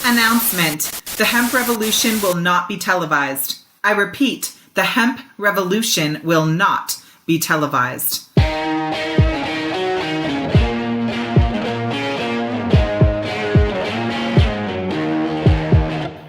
Announcement. The hemp revolution will not be televised. I repeat, the hemp revolution will not be televised.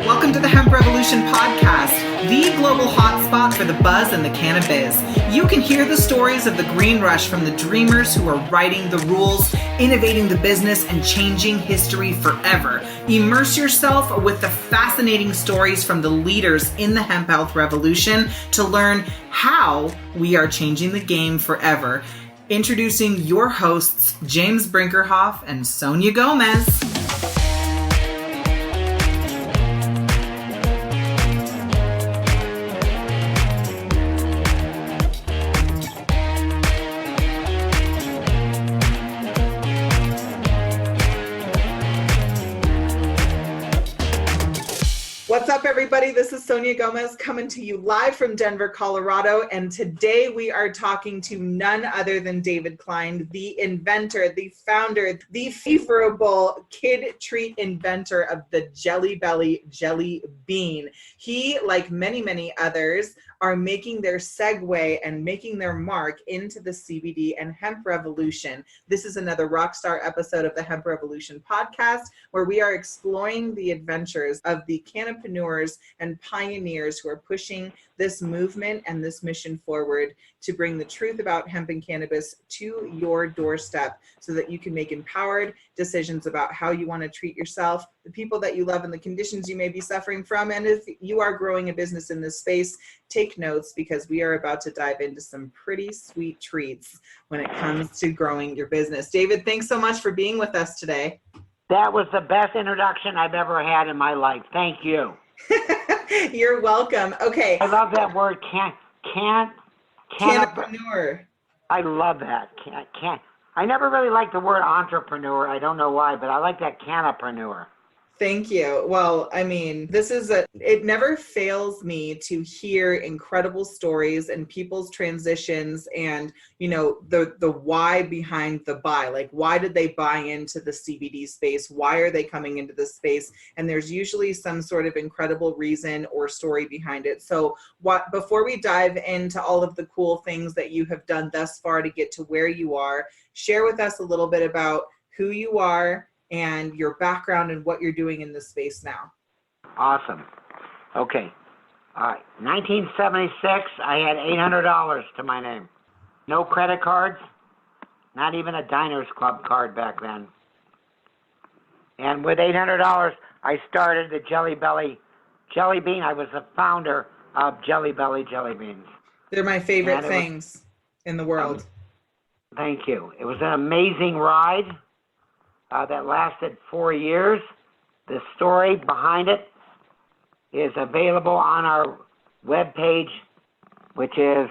Welcome to the Hemp Revolution podcast, the global hotspot for the buzz and the cannabis. You can hear the stories of the green rush from the dreamers who are writing the rules, innovating the business, and changing history forever. Immerse yourself with the fascinating stories from the leaders in the hemp health revolution to learn how we are changing the game forever. Introducing your hosts, James Brinkerhoff and Sonia Gomez. What's up, everybody? This is Sonia Gomez coming to you live from Denver, Colorado. And today we are talking to none other than David Klein, the inventor, the founder, the favorable kid treat inventor of the Jelly Belly Jelly Bean. He, like many, many others, are making their segue and making their mark into the CBD and hemp revolution. This is another rockstar episode of the Hemp Revolution podcast, where we are exploring the adventures of the Cannapreneurs and pioneers who are pushing this movement and this mission forward to bring the truth about hemp and cannabis to your doorstep so that you can make empowered decisions about how you want to treat yourself, the people that you love, and the conditions you may be suffering from. And if you are growing a business in this space, take notes, because we are about to dive into some pretty sweet treats when it comes to growing your business. David, thanks so much for being with us today. That was the best introduction I've ever had in my life. Thank you. You're welcome. Okay. I love that word, Cannapreneur. I love that. I never really liked the word entrepreneur. I don't know why, but I like that Cannapreneur. Thank you. Well, I mean, it never fails me to hear incredible stories and people's transitions and, you know, the why behind the buy. Like, why did they buy into the CBD space? Why are they coming into this space? And there's usually some sort of incredible reason or story behind it. So before we dive into all of the cool things that you have done thus far to get to where you are, share with us a little bit about who you are and your background and what you're doing in this space now. Awesome. Okay. 1976, I had $800 to my name. No credit cards, not even a Diners Club card back then. And with $800, I started the Jelly Belly Jelly Bean. I was the founder of Jelly Belly Jelly Beans. They're my favorite things in the world. Thank you. It was an amazing ride. That lasted 4 years. The story behind it is available on our webpage, which is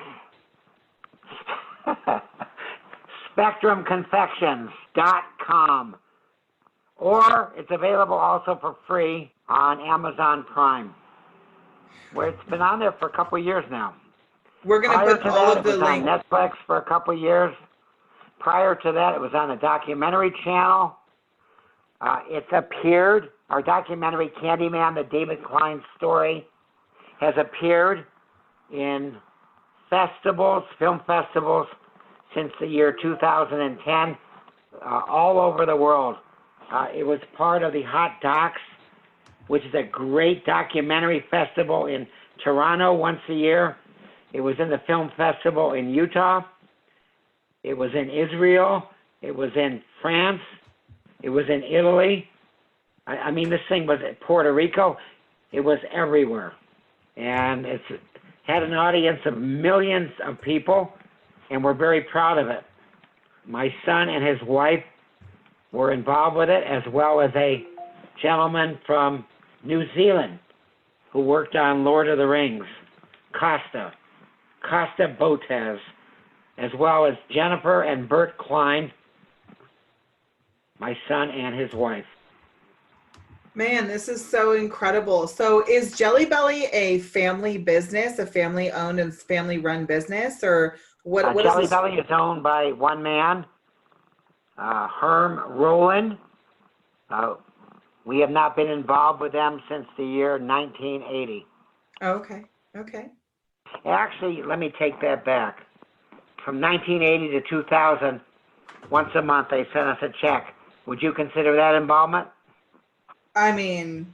spectrumconfections.com. Or it's available also for free on Amazon Prime, where it's been on there for a couple of years now. We're going to put all of the links. It was on Netflix for a couple of years. Prior to that, it was on a documentary channel. It's appeared, our documentary, Candyman, the David Klein story, has appeared in festivals, film festivals, since the year 2010, all over the world. It was part of the Hot Docs, which is a great documentary festival in Toronto once a year. It was in the film festival in Utah. It was in Israel. It was in France. It was in Italy. I mean, this thing was at Puerto Rico. It was everywhere. And it's had an audience of millions of people, and we're very proud of it. My son and his wife were involved with it, as well as a gentleman from New Zealand who worked on Lord of the Rings, Costa Botes, as well as Jennifer and Bert Klein, my son and his wife. Man, this is so incredible. So is Jelly Belly a family business, a family-owned and family-run business, or what? Jelly Belly is owned by one man, Herm Rowland. We have not been involved with them since the year 1980. Okay. Okay. Actually, let me take that back. From 1980 to 2000, once a month they sent us a check. Would you consider that involvement? I mean,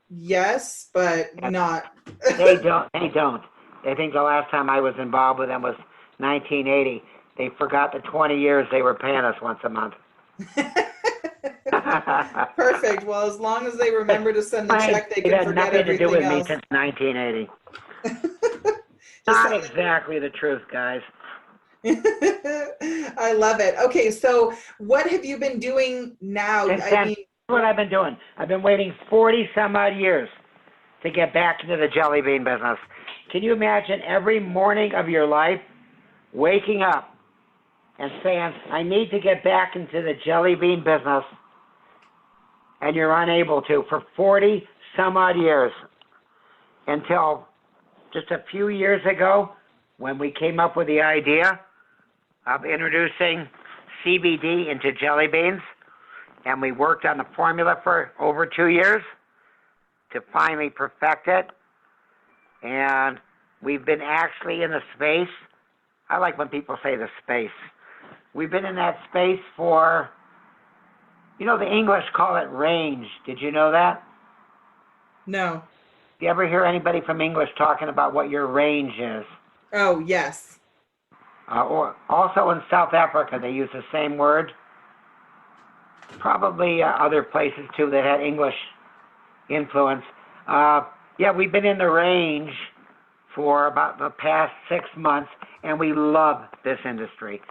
yes, but not. They don't. They don't. They think the last time I was involved with them was 1980. They forgot the 20 years they were paying us once a month. Perfect. Well, as long as they remember to send the check, they It can had forget nothing to do everything with me else. since 1980. Just Not exactly the truth, guys. I love it. Okay, so what have you been doing now? That's what I've been doing. I've been waiting 40 some odd years to get back into the jelly bean business. Can you imagine every morning of your life waking up and saying, I need to get back into the jelly bean business, and you're unable to for 40 some odd years until just a few years ago when we came up with the idea of introducing CBD into jelly beans, and we worked on the formula for over 2 years to finally perfect it. And we've been actually in the space. I like when people say the space. We've been in that space for, the English call it range. Did you know that? No. Do you ever hear anybody from English talking about what your range is? Oh, yes. Or also in South Africa, they use the same word. Probably other places too that had English influence. We've been in the range for about the past 6 months, and we love this industry.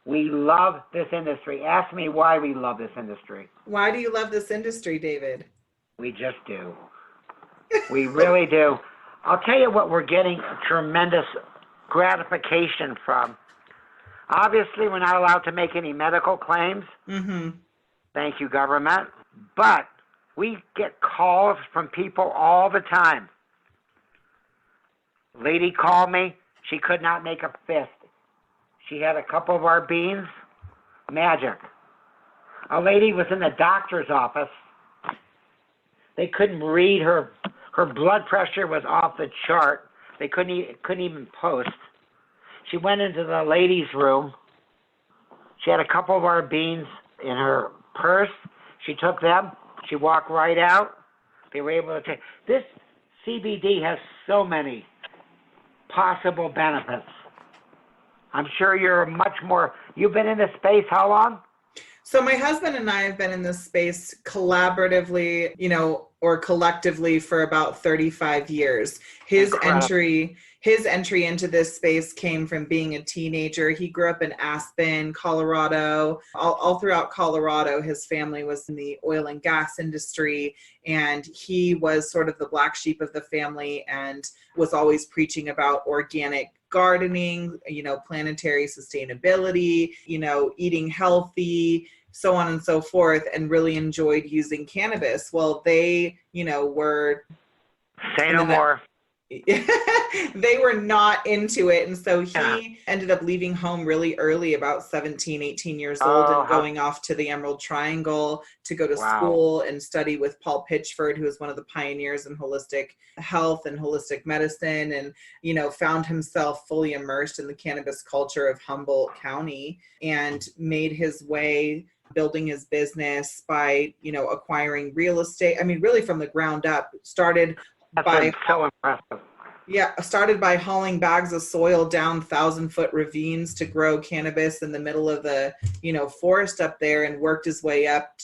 We love this industry. Ask me why we love this industry. Why do you love this industry, David? We just do. We really do. I'll tell you what we're getting tremendous gratification from. Obviously, we're not allowed to make any medical claims. Mm-hmm. Thank you, government. But we get calls from people all the time. Lady called me. She could not make a fist. She had a couple of our beans. Magic. A lady was in the doctor's office. They couldn't read her. Her blood pressure was off the chart. They couldn't even post. She went into the ladies' room. She had a couple of our beans in her purse. She took them. She walked right out. They were able to take. This CBD has so many possible benefits. I'm sure you're you've been in this space how long? So my husband and I have been in this space collaboratively, or collectively for about 35 years. His entry into this space came from being a teenager. He grew up in Aspen, Colorado. All throughout Colorado, his family was in the oil and gas industry, and he was sort of the black sheep of the family and was always preaching about organic gardening, planetary sustainability, eating healthy, so on and so forth, and really enjoyed using cannabis. Well, they, were... Say no more. They were not into it. And so he ended up leaving home really early, about 17, 18 years old, and going off to the Emerald Triangle to go to school and study with Paul Pitchford, who is one of the pioneers in holistic health and holistic medicine, and, found himself fully immersed in the cannabis culture of Humboldt County and made his way building his business by, acquiring real estate. I mean, really from the ground up. Started by hauling bags of soil down 1,000-foot ravines to grow cannabis in the middle of the, forest up there, and worked his way up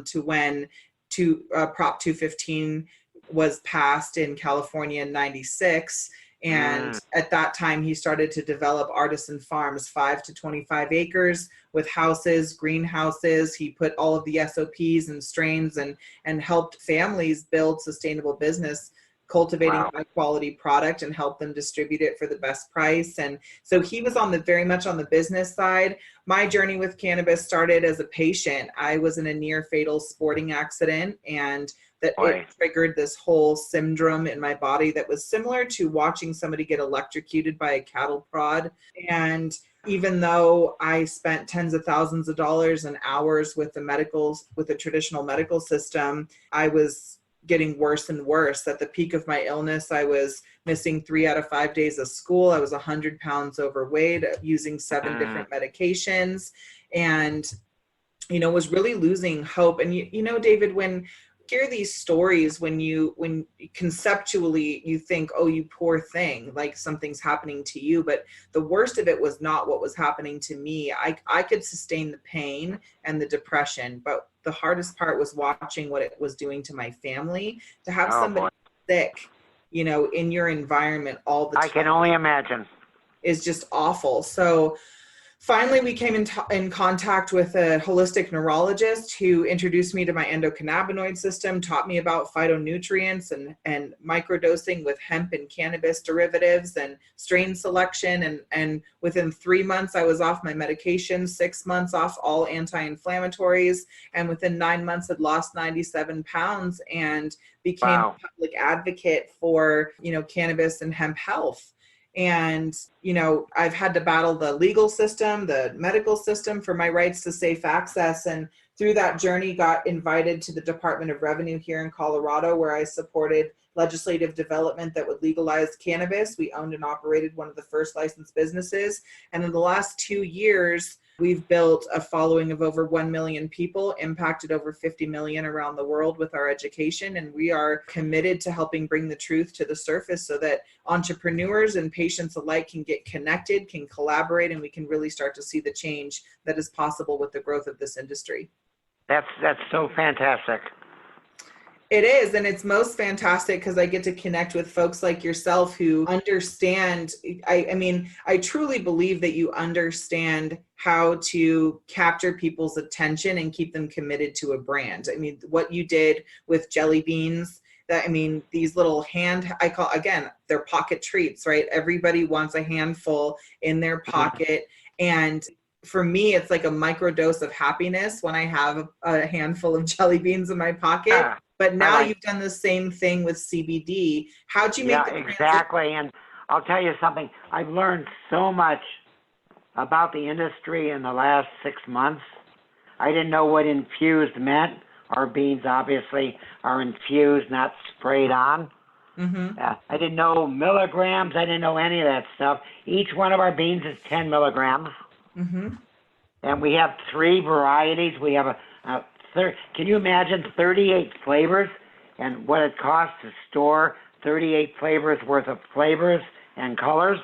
to when Prop 215 was passed in California in 96. And at that time, he started to develop artisan farms, 5 to 25 acres with houses, greenhouses. He put all of the SOPs and strains and helped families build sustainable business, cultivating high quality product, and help them distribute it for the best price. And so he was very much on the business side. My journey with cannabis started as a patient. I was in a near fatal sporting accident, and it triggered this whole syndrome in my body that was similar to watching somebody get electrocuted by a cattle prod. And even though I spent tens of thousands of dollars and hours with the traditional medical system, I was getting worse and worse. At the peak of my illness, I was missing 3 out of 5 days of school. I was 100 pounds overweight, using 7 different medications, and, was really losing hope. And, David, when hear these stories, when conceptually you think, oh, you poor thing, like something's happening to you, but the worst of it was not what was happening to me. I could sustain the pain and the depression, but the hardest part was watching what it was doing to my family. To have somebody sick, in your environment all the time, I can only imagine, is just awful. So finally, we came in contact with a holistic neurologist who introduced me to my endocannabinoid system, taught me about phytonutrients and microdosing with hemp and cannabis derivatives and strain selection. And within 3 months, I was off my medication, 6 months off all anti-inflammatories. And within 9 months, had lost 97 pounds and became a public advocate for, cannabis and hemp health. And, I've had to battle the legal system, the medical system for my rights to safe access. And through that journey, got invited to the Department of Revenue here in Colorado, where I supported legislative development that would legalize cannabis. We owned and operated one of the first licensed businesses. And in the last 2 years, we've built a following of over 1 million people, impacted over 50 million around the world with our education. And we are committed to helping bring the truth to the surface so that entrepreneurs and patients alike can get connected, can collaborate, and we can really start to see the change that is possible with the growth of this industry. That's so fantastic. It is, and it's most fantastic because I get to connect with folks like yourself who understand. I truly believe that you understand how to capture people's attention and keep them committed to a brand. I mean, what you did with jelly beans, these little they're pocket treats, right? Everybody wants a handful in their pocket. And for me, it's like a microdose of happiness when I have a handful of jelly beans in my pocket. But now you've done the same thing with CBD. How'd you make the exactly. And I'll tell you something. I've learned so much about the industry in the last 6 months. I didn't know what infused meant. Our beans obviously are infused, not sprayed on. I didn't know milligrams. I didn't know any of that stuff. Each one of our beans is 10 milligrams. And we have 3 varieties. We have can you imagine 38 flavors and what it costs to store 38 flavors worth of flavors and colors?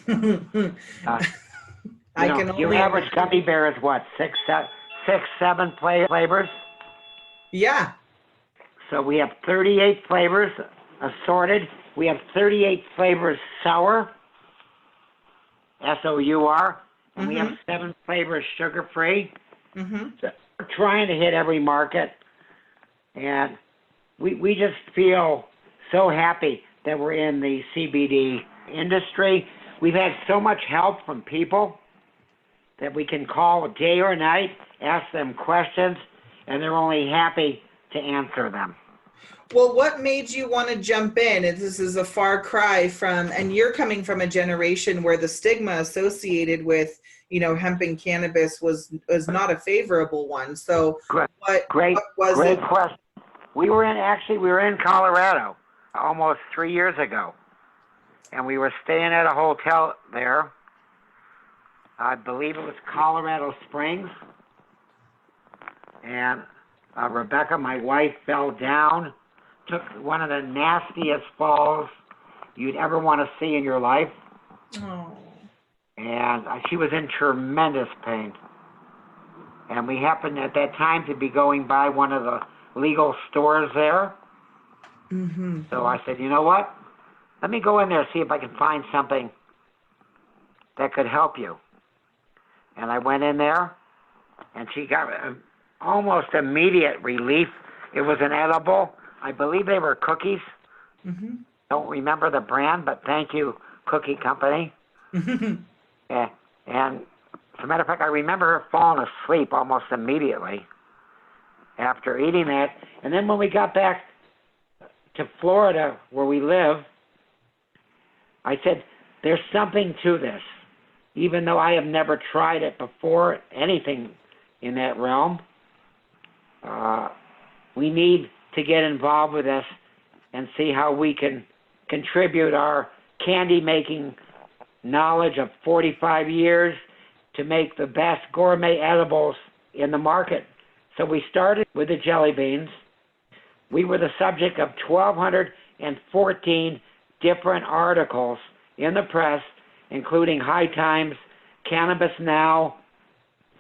Your average gummy bear is what, 7 flavors? Yeah. So we have 38 flavors assorted. We have 38 flavors sour, S-O-U-R, and we have 7 flavors sugar-free. So we're trying to hit every market, and we just feel so happy that we're in the CBD industry. We've had so much help from people that we can call day or night, ask them questions, and they're only happy to answer them. Well, what made you want to jump in? This is a far cry from, and you're coming from a generation where the stigma associated with, hemp and cannabis was not a favorable one. So Great question. We were in Colorado almost 3 years ago, and we were staying at a hotel there. I believe it was Colorado Springs. And Rebecca, my wife, fell down, took one of the nastiest falls you'd ever want to see in your life. Oh. And she was in tremendous pain. And we happened at that time to be going by one of the legal stores there. So I said, you know what? Let me go in there and see if I can find something that could help you. And I went in there, and she got almost immediate relief. It was an edible. I believe they were cookies. Don't remember the brand, but thank you, Cookie Company. And as a matter of fact, I remember her falling asleep almost immediately after eating that. And then when we got back to Florida, where we live, I said, there's something to this. even though I have never tried it before, anything in that realm. We need to get involved with this and see how we can contribute our candy making knowledge of 45 years to make the best gourmet edibles in the market. So we started with the jelly beans. We were the subject of 1,214 different articles in the press, including High Times, Cannabis Now,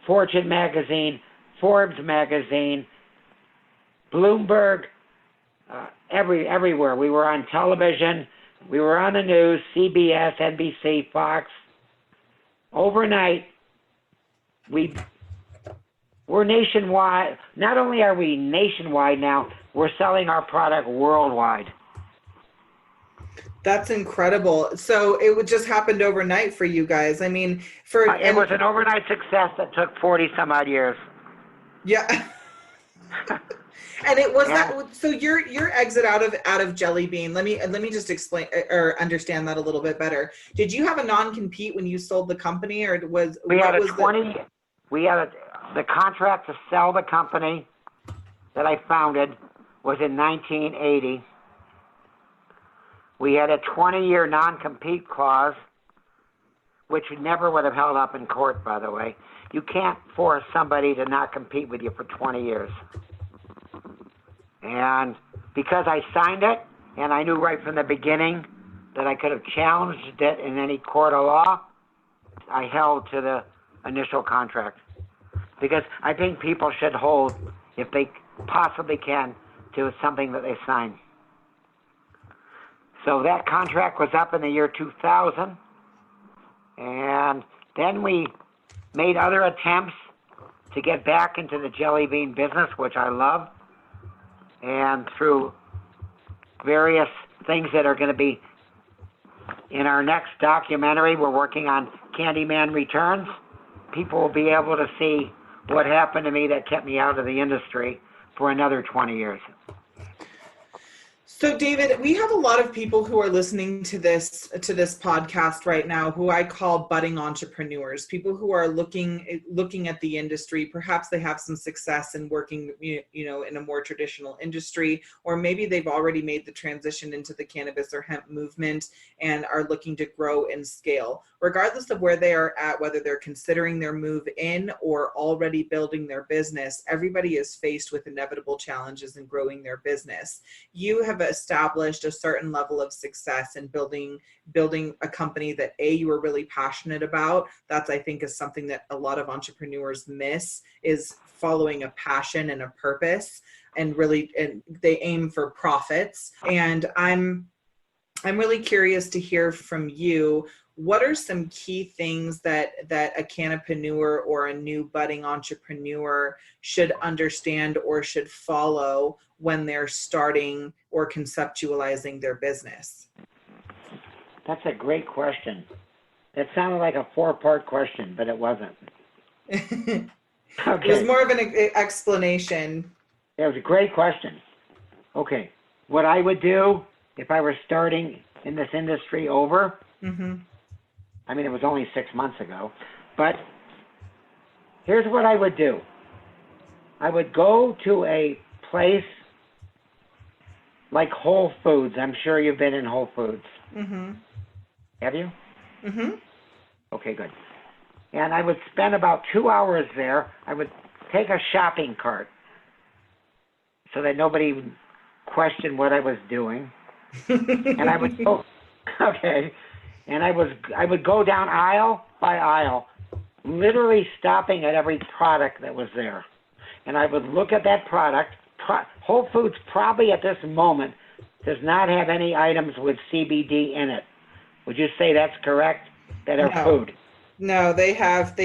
Fortune Magazine, Forbes Magazine, Bloomberg, everywhere. We were on television, we were on the news, CBS, NBC, Fox. Overnight, we're nationwide. Not only are we nationwide now, we're selling our product worldwide. That's incredible. So it just happened overnight for you guys. I mean, it was an overnight success that took 40 some odd years. Yeah. And it was that. So your exit out of Jelly Bean. Let me just explain or understand that a little bit better. Did you have a non-compete when you sold the company, or was the contract to sell the company that I founded was in 1980. We had a 20-year non-compete clause, which never would have held up in court, by the way. You can't force somebody to not compete with you for 20 years. And because I signed it, and I knew right from the beginning that I could have challenged it in any court of law, I held to the initial contract. Because I think people should hold, if they possibly can, to something that they sign. So that contract was up in the year 2000, and then we made other attempts to get back into the jelly bean business, which I love, and through various things that are going to be in our next documentary, we're working on Candyman Returns. People will be able to see what happened to me that kept me out of the industry for another 20 years. So David, we have a lot of people who are listening to this podcast right now who I call budding entrepreneurs, people who are looking at the industry. Perhaps they have some success in working, in a more traditional industry, or maybe they've already made the transition into the cannabis or hemp movement and are looking to grow and scale. Regardless of where they are at, whether they're considering their move in or already building their business, everybody is faced with inevitable challenges in growing their business. You have established a certain level of success in building a company that you are really passionate about. That's, I think, is something that a lot of entrepreneurs miss, is following a passion and a purpose, and they aim for profits. And I'm really curious to hear from you. What are some key things that a cannapreneur or a new budding entrepreneur should understand or should follow when they're starting or conceptualizing their business? That's a great question. It sounded like a 4-part question, but it wasn't. Okay. It was more of an explanation. It was a great question. Okay. What I would do if I were starting in this industry over, I mean, it was only 6 months ago, but here's what I would do. I would go to a place like Whole Foods. I'm sure you've been in Whole Foods. Have you? Okay, good. And I would spend about 2 hours there. I would take a shopping cart so that nobody would question what I was doing. And I would go, and I would go down aisle by aisle, literally stopping at every product that was there. And I would look at that product. Whole Foods probably at this moment does not have any items with CBD in it. Would you say that's correct? That are food? No, they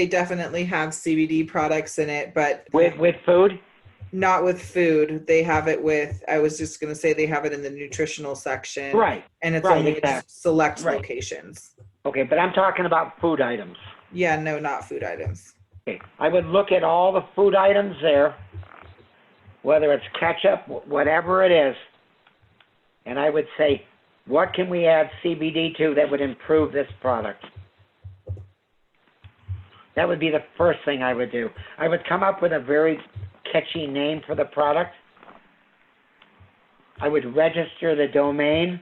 definitely have CBD products in it, but with food? Not with food. They have it with, I was just going to say they have it in the nutritional section. Right. And it's only select locations. Okay, but I'm talking about food items. Yeah, no, not food items. Okay. I would look at all the food items there, whether it's ketchup, whatever it is, and I would say, what can we add CBD to that would improve this product? That would be the first thing I would do. I would come up with a very catchy name for the product. I would register the domain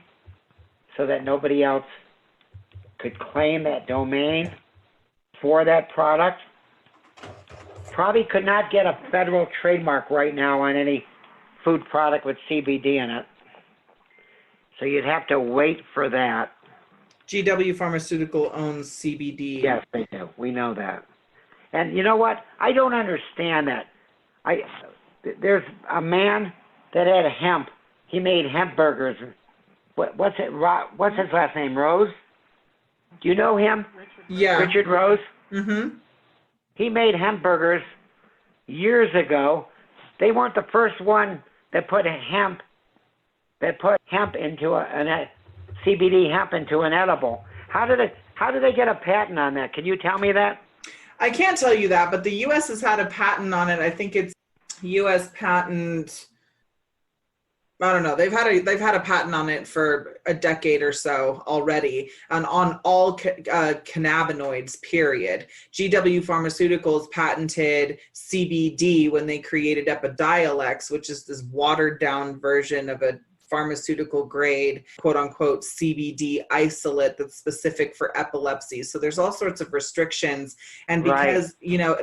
so that nobody else could claim that domain for that product. Probably could not get a federal trademark right now on any food product with CBD in it. So you'd have to wait for that. GW Pharmaceutical owns CBD. Yes, they do. We know that. And you know what? I don't understand that. There's a man that had hemp. He made hemp burgers. What's his last name? Rose? Do you know him? Yeah. Richard Rose? Mm-hmm. He made hemp burgers years ago. They weren't the first one that put hemp into CBD hemp into an edible. How did they get a patent on that? Can you tell me that? I can't tell you that, but the U.S. has had a patent on it. I think it's U.S. patent. I don't know. They've had a patent on it for a decade or so already, and on all cannabinoids. Period. GW Pharmaceuticals patented CBD when they created Epidiolex, which is this watered down version of a pharmaceutical grade, quote unquote, CBD isolate that's specific for epilepsy. So there's all sorts of restrictions. And because,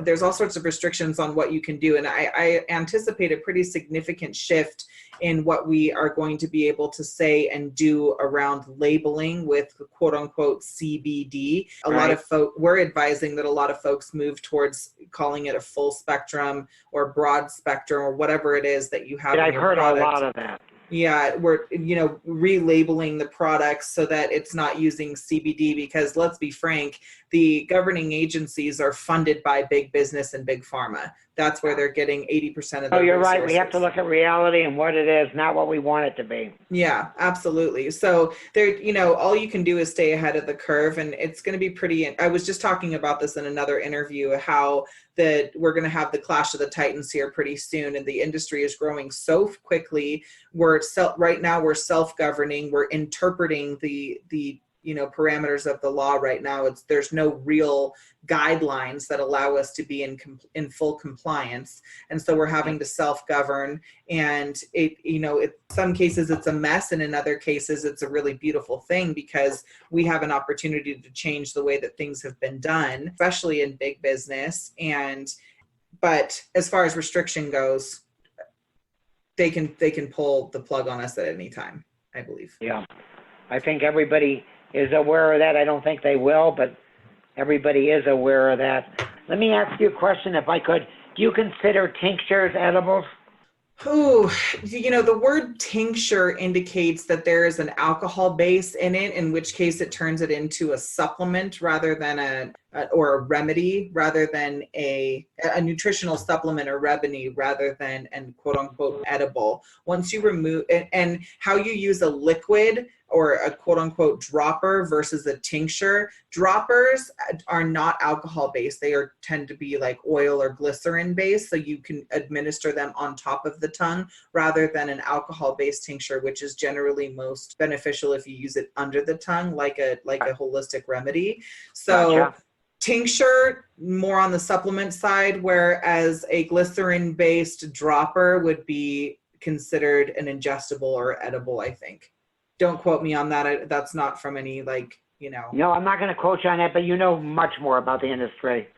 there's all sorts of restrictions on what you can do. And I anticipate a pretty significant shift in what we are going to be able to say and do around labeling with quote unquote CBD. A lot of we're advising that a lot of folks move towards calling it a full spectrum or broad spectrum or whatever it is that you have. I've heard a lot of that. Yeah, we're, relabeling the products so that it's not using CBD, because let's be frank, the governing agencies are funded by big business and big pharma. That's where they're getting 80% of their you're resources. Right. We have to look at reality and what it is, not what we want it to be. Yeah, absolutely. So there, all you can do is stay ahead of the curve, and it's going to be pretty. I was just talking about this in another interview, how that we're going to have the clash of the titans here pretty soon, and the industry is growing so quickly. Right now we're self-governing. We're interpreting the parameters of the law right now. There's no real guidelines that allow us to be in full compliance, and so we're having to self-govern. And in some cases it's a mess, and in other cases it's a really beautiful thing, because we have an opportunity to change the way that things have been done, especially in big business. But as far as restriction goes, they can pull the plug on us at any time, I believe. Yeah, I think everybody is aware of that. I don't think they will, but everybody is aware of that. Let me ask you a question, if I could. Do you consider tinctures edibles? Oh, the word tincture indicates that there is an alcohol base in it, in which case it turns it into a supplement rather than or a remedy, rather than a nutritional supplement or remedy, rather than an quote unquote edible. Once you remove and how you use a liquid or a quote unquote dropper versus a tincture. Droppers are not alcohol based. They tend to be like oil or glycerin based, so you can administer them on top of the tongue rather than an alcohol based tincture, which is generally most beneficial if you use it under the tongue, like a holistic remedy. So gotcha. Tincture more on the supplement side, whereas a glycerin based dropper would be considered an ingestible or edible, I think. Don't quote me on that. That's not from any No, I'm not going to quote you on that, but you know much more about the industry.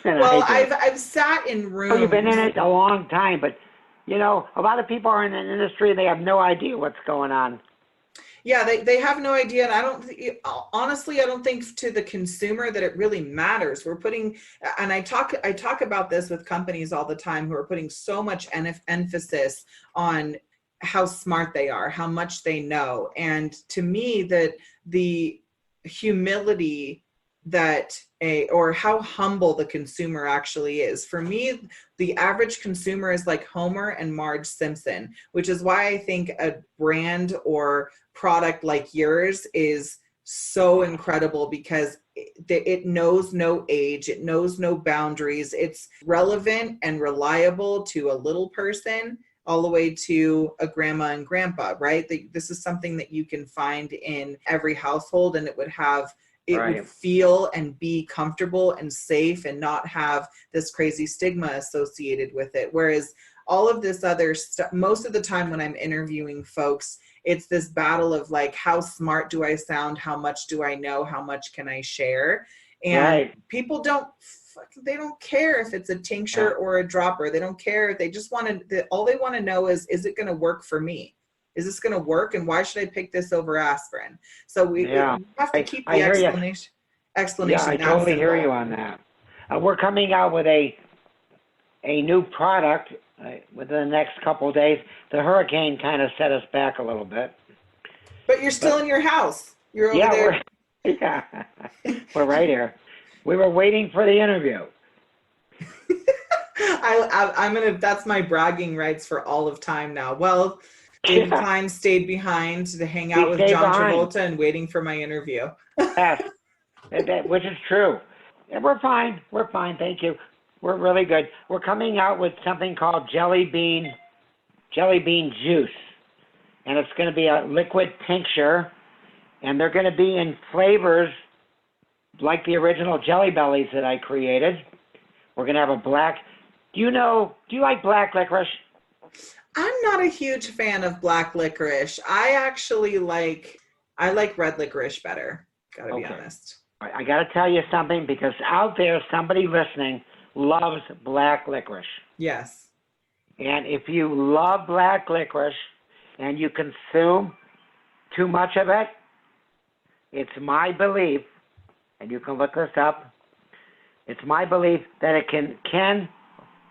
Well, I've sat in rooms. You've been in it a long time, but a lot of people are in the industry and they have no idea what's going on. Yeah, they have no idea, and honestly, I don't think to the consumer that it really matters. We're putting, and I talk about this with companies all the time who are putting so much emphasis on how smart they are, how much they know. And to me, that the humility or how humble the consumer actually is. For me, the average consumer is like Homer and Marge Simpson, which is why I think a brand or product like yours is so incredible, because it knows no age, it knows no boundaries. It's relevant and reliable to a little person all the way to a grandma and grandpa, right? This is something that you can find in every household, and it it Right. would feel and be comfortable and safe and not have this crazy stigma associated with it. Whereas all of this other stuff, most of the time when I'm interviewing folks, it's this battle of like, how smart do I sound? How much do I know? How much can I share? And Right. people they don't care if it's a tincture or a dropper. They don't care. They just all they want to know is it going to work for me? Is this going to work? And why should I pick this over aspirin? So we have to keep the explanation. Yeah, I totally hear you on that. We're coming out with a new product within the next couple of days. The hurricane kind of set us back a little bit. But you're still in your house. You're over there. We're right here. We were waiting for the interview. That's my bragging rights for all of time now. Well, David Klein stayed behind to hang out with John Travolta and waiting for my interview. Yes, which is true. And we're fine. We're fine. Thank you. We're really good. We're coming out with something called jelly bean juice. And it's going to be a liquid tincture. And they're going to be in flavors like the original Jelly Bellies that I created. We're going to have a black. Do you like black licorice? I'm not a huge fan of black licorice. I like red licorice better. Gotta be honest. I got to tell you something, because out there, somebody listening loves black licorice. Yes. And if you love black licorice and you consume too much of it, it's my belief, and you can look this up, it's my belief that it can,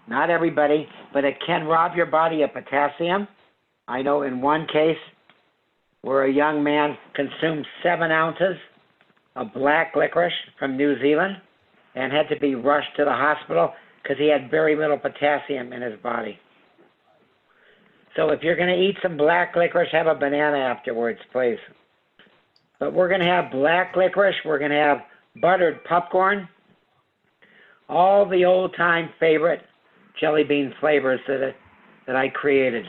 not everybody, but it can rob your body of potassium. I know in one case where a young man consumed 7 ounces of black licorice from New Zealand and had to be rushed to the hospital because he had very little potassium in his body. So if you're going to eat some black licorice, have a banana afterwards, please. But we're going to have black licorice. We're going to have buttered popcorn. All the old-time favorite jelly bean flavors that I created.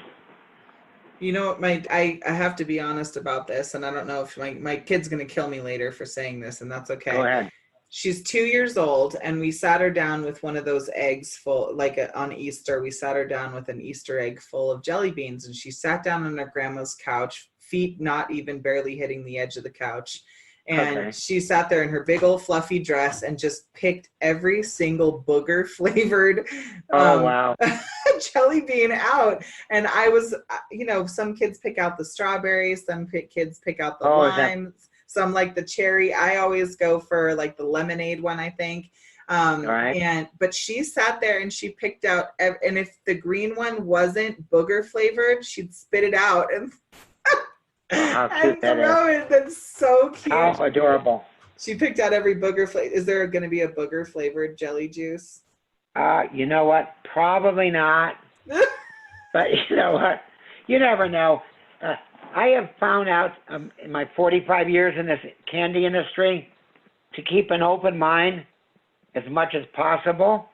You know, I have to be honest about this, and I don't know if my kid's going to kill me later for saying this, and that's okay. Go ahead. She's 2 years old, and we sat her down with one of those eggs full, on Easter, we sat her down with an Easter egg full of jelly beans, and she sat down on her grandma's couch, feet not even barely hitting the edge of the couch. And she sat there in her big old fluffy dress and just picked every single booger flavored jelly bean out. And I was, some kids pick out the strawberries, some kids pick out the limes, some like the cherry. I always go for like the lemonade one, I think. But she sat there and she picked out, and if the green one wasn't booger flavored, she'd spit it out and how cute that is. That's so cute. How adorable. She picked out every booger flavor. Is there going to be a booger flavored jelly juice? You know what? Probably not. But you know what? You never know. I have found out in my 45 years in this candy industry to keep an open mind as much as possible,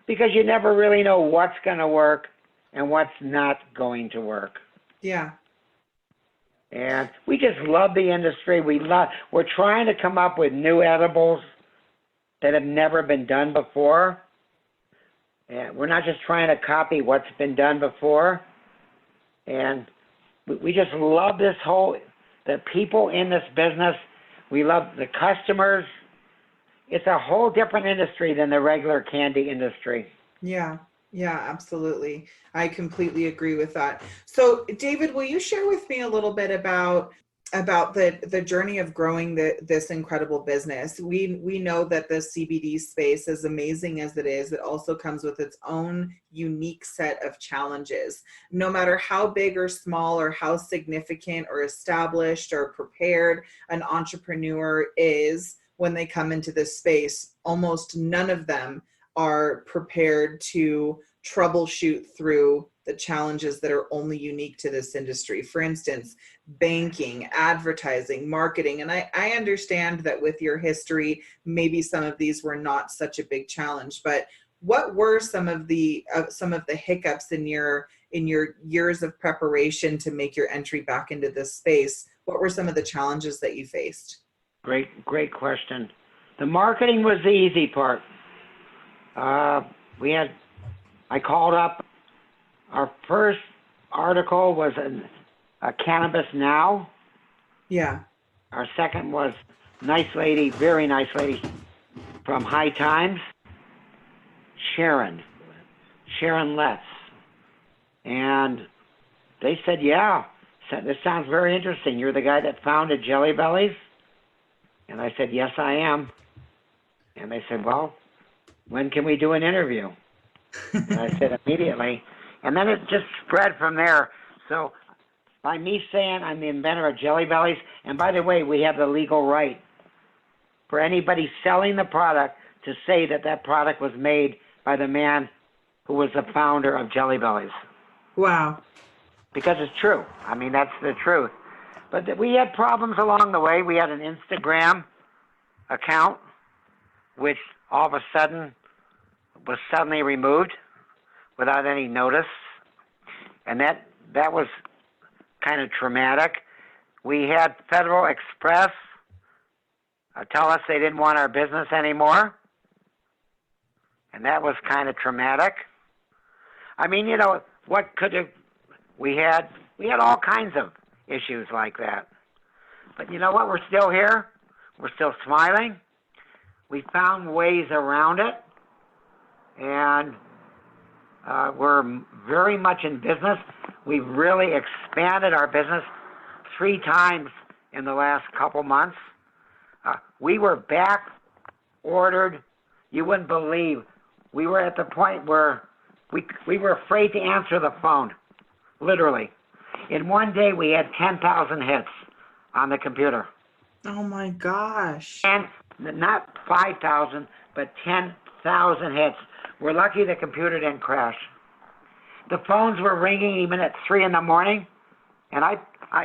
because you never really know what's going to work and what's not going to work. Yeah. And we just love the industry. We're trying to come up with new edibles that have never been done before. And we're not just trying to copy what's been done before. And we just love the people in this business. We love the customers. It's a whole different industry than the regular candy industry. Yeah, absolutely. I completely agree with that. So, David, will you share with me a little bit about the journey of growing this incredible business? We know that the CBD space, as amazing as it is, it also comes with its own unique set of challenges. No matter how big or small or how significant or established or prepared an entrepreneur is when they come into this space, almost none of them are prepared to troubleshoot through the challenges that are only unique to this industry. For instance, banking, advertising, marketing. And I understand that with your history, maybe some of these were not such a big challenge, but what were some of the hiccups in your years of preparation to make your entry back into this space? What were some of the challenges that you faced? Great question. The marketing was the easy part. I called up, our first article was in Cannabis Now. Yeah. Our second was nice lady, very nice lady from High Times, Sharon Letts. And they said, yeah, this sounds very interesting. You're the guy that founded Jelly Bellies? And I said, yes, I am. And they said, well, when can we do an interview? And I said, immediately. And then it just spread from there. So by me saying I'm the inventor of Jelly Bellies, and by the way, we have the legal right for anybody selling the product to say that that product was made by the man who was the founder of Jelly Bellies. Wow. Because it's true. I mean, that's the truth. But we had problems along the way. We had an Instagram account, which all of a sudden was suddenly removed without any notice. And that was kind of traumatic. We had Federal Express tell us they didn't want our business anymore. And that was kind of traumatic. I mean, what could have, we had all kinds of issues like that. But you know what? We're still here. We're still smiling. We found ways around it. And we're very much in business. We've really expanded our business 3 times in the last couple months. We were back ordered. You wouldn't believe. We were at the point where we were afraid to answer the phone, literally. In one day, we had 10,000 hits on the computer. Oh, my gosh. And not 5,000, but 10,000 hits. We're lucky the computer didn't crash. The phones were ringing even at 3 in the morning, and I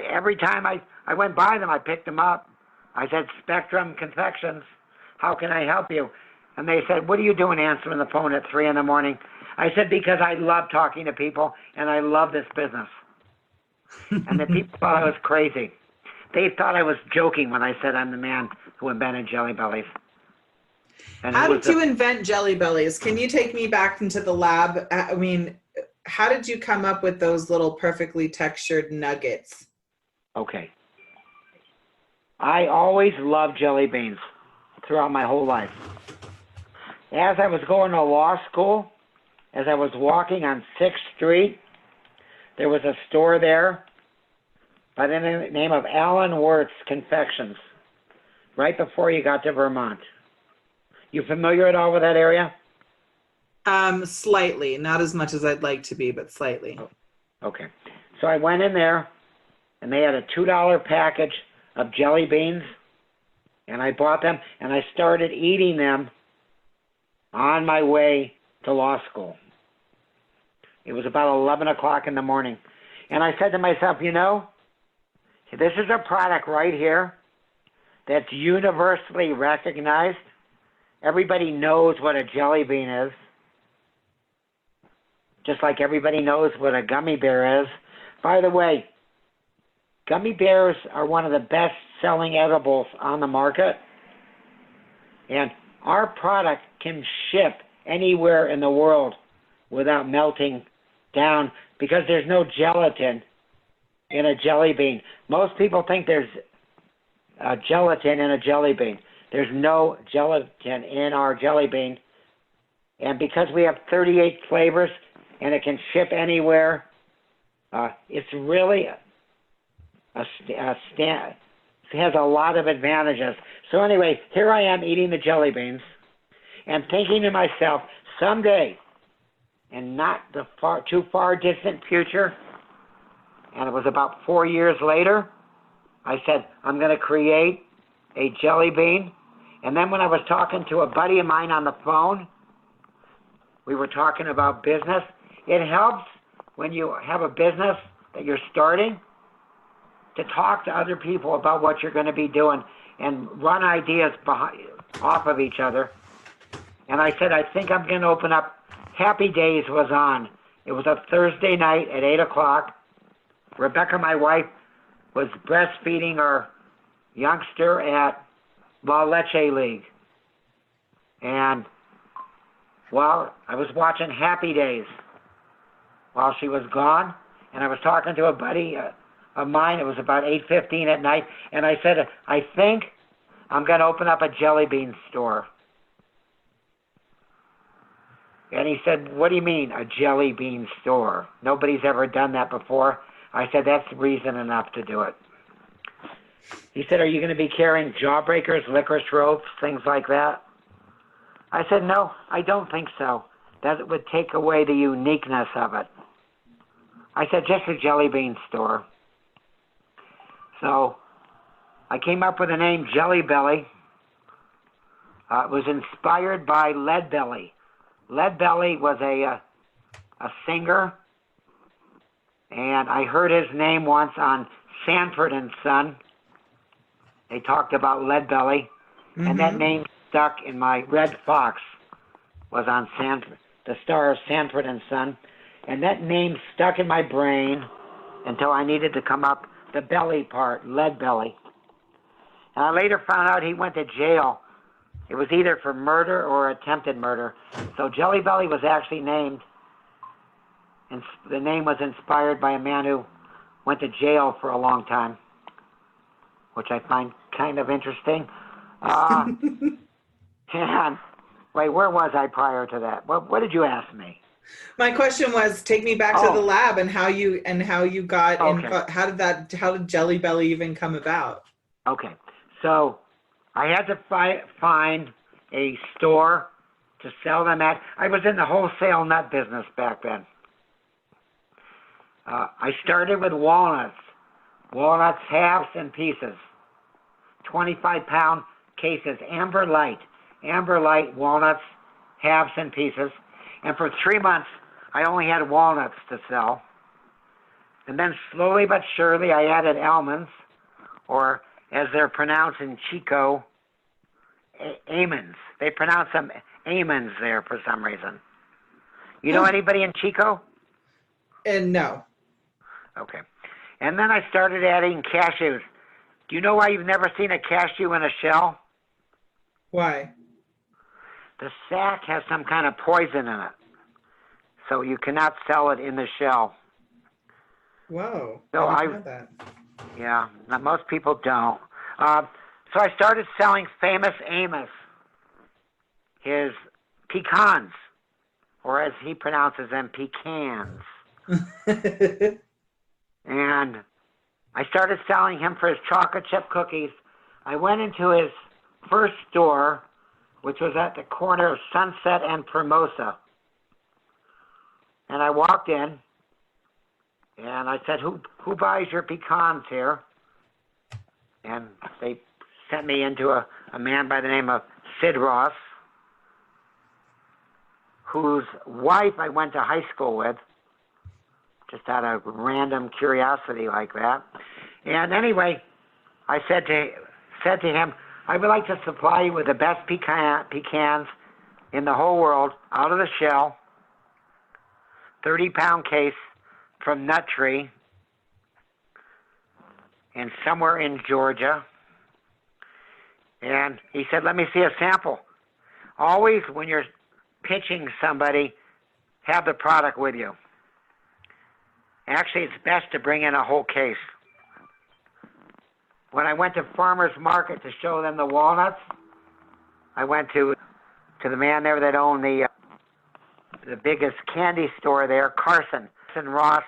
every time I went by them, I picked them up. I said, Spectrum Confections, how can I help you? And they said, what are you doing answering the phone at 3 in the morning? I said, because I love talking to people, and I love this business. And the people thought I was crazy. They thought I was joking when I said I'm the man who invented Jelly Bellies. And how did you invent Jelly Bellies? Can you take me back into the lab? I mean, how did you come up with those little perfectly textured nuggets? Okay. I always loved jelly beans throughout my whole life. As I was going to law school, as I was walking on 6th Street, there was a store there by the name of Alan Wirtz Confections, right before you got to Vermont. You familiar at all with that area? Slightly, not as much as I'd like to be, but slightly. Okay. So I went in there, and they had a $2 package of jelly beans, and I bought them, and I started eating them on my way to law school. It was about 11 o'clock in the morning. And I said to myself, this is a product right here that's universally recognized. Everybody knows what a jelly bean is, just like everybody knows what a gummy bear is. By the way, gummy bears are one of the best-selling edibles on the market, and our product can ship anywhere in the world without melting down because there's no gelatin in a jelly bean. Most people think there's gelatin in a jelly bean. There's no gelatin in our jelly bean. And because we have 38 flavors and it can ship anywhere, it's really it has a lot of advantages. So anyway, here I am eating the jelly beans and thinking to myself, someday, and not the too far distant future, and it was about 4 years later, I said, I'm going to create a jelly bean. And then when I was talking to a buddy of mine on the phone, we were talking about business. It helps when you have a business that you're starting to talk to other people about what you're going to be doing and run ideas off of each other. And I said, I think I'm going to open up. Happy Days was on. It was a Thursday night at 8 o'clock. Rebecca, my wife, was breastfeeding our youngster at La Leche League. And, well, I was watching Happy Days while she was gone, and I was talking to a buddy of mine. It was about 8:15 at night, and I said, I think I'm going to open up a jelly bean store. And he said, what do you mean, a jelly bean store? Nobody's ever done that before. I said, that's reason enough to do it. He said, are you going to be carrying jawbreakers, licorice ropes, things like that? I said, no, I don't think so. That would take away the uniqueness of it. I said, just a jelly bean store. So I came up with the name Jelly Belly. It was inspired by Lead Belly. Lead Belly was a singer, and I heard his name once on Sanford and Son. They talked about Lead Belly, and that name stuck in my Red Fox was on the star of Sanford and Son, and that name stuck in my brain until I needed to come up the belly part, Lead Belly. And I later found out he went to jail. It was either for murder or attempted murder. So Jelly Belly was actually named, and the name was inspired by a man who went to jail for a long time, which I find kind of interesting. And wait, where was I prior to that? What did you ask me? My question was, take me back to the lab and how you got how did Jelly Belly even come about? Okay, so I had to find a store to sell them at. I was in the wholesale nut business back then. I started with walnuts halves and pieces, 25-pound cases, amber light walnuts, halves and pieces. And for 3 months, I only had walnuts to sell. And then slowly but surely, I added almonds, or as they're pronounced in Chico, almonds. They pronounce them almonds there for some reason. You know anybody in Chico? No. Okay. And then I started adding cashews. Do you know why you've never seen a cashew in a shell? Why? The sac has some kind of poison in it, so you cannot sell it in the shell. Whoa, so I didn't know that. Yeah, most people don't. So I started selling Famous Amos, his pecans, or as he pronounces them, pecans. And I started selling him for his chocolate chip cookies. I went into his first store, which was at the corner of Sunset and Formosa. And I walked in, and I said, who buys your pecans here? And they sent me into a man by the name of Sid Ross, whose wife I went to high school with, just out of random curiosity like that. And anyway, I said to him, I would like to supply you with the best pecans in the whole world, out of the shell, 30-pound case from Nut Tree, and somewhere in Georgia. And he said, let me see a sample. Always, when you're pitching somebody, have the product with you. Actually, it's best to bring in a whole case. When I went to Farmer's Market to show them the walnuts, I went to the man there that owned the biggest candy store there, Carson Ross.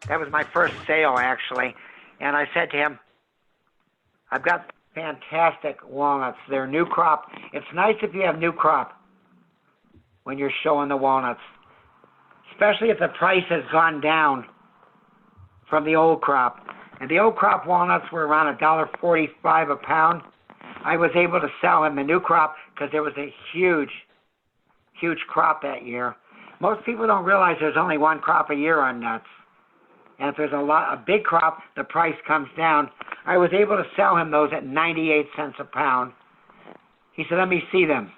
That was my first sale, actually. And I said to him, I've got fantastic walnuts. They're new crop. It's nice if you have new crop when you're showing the walnuts, especially if the price has gone down from the old crop. And the old crop walnuts were around $1.45 a pound. I was able to sell him the new crop because there was a huge crop that year. Most people don't realize there's only one crop a year on nuts. And if there's a big crop, the price comes down. I was able to sell him those at 98 cents a pound. He said, let me see them.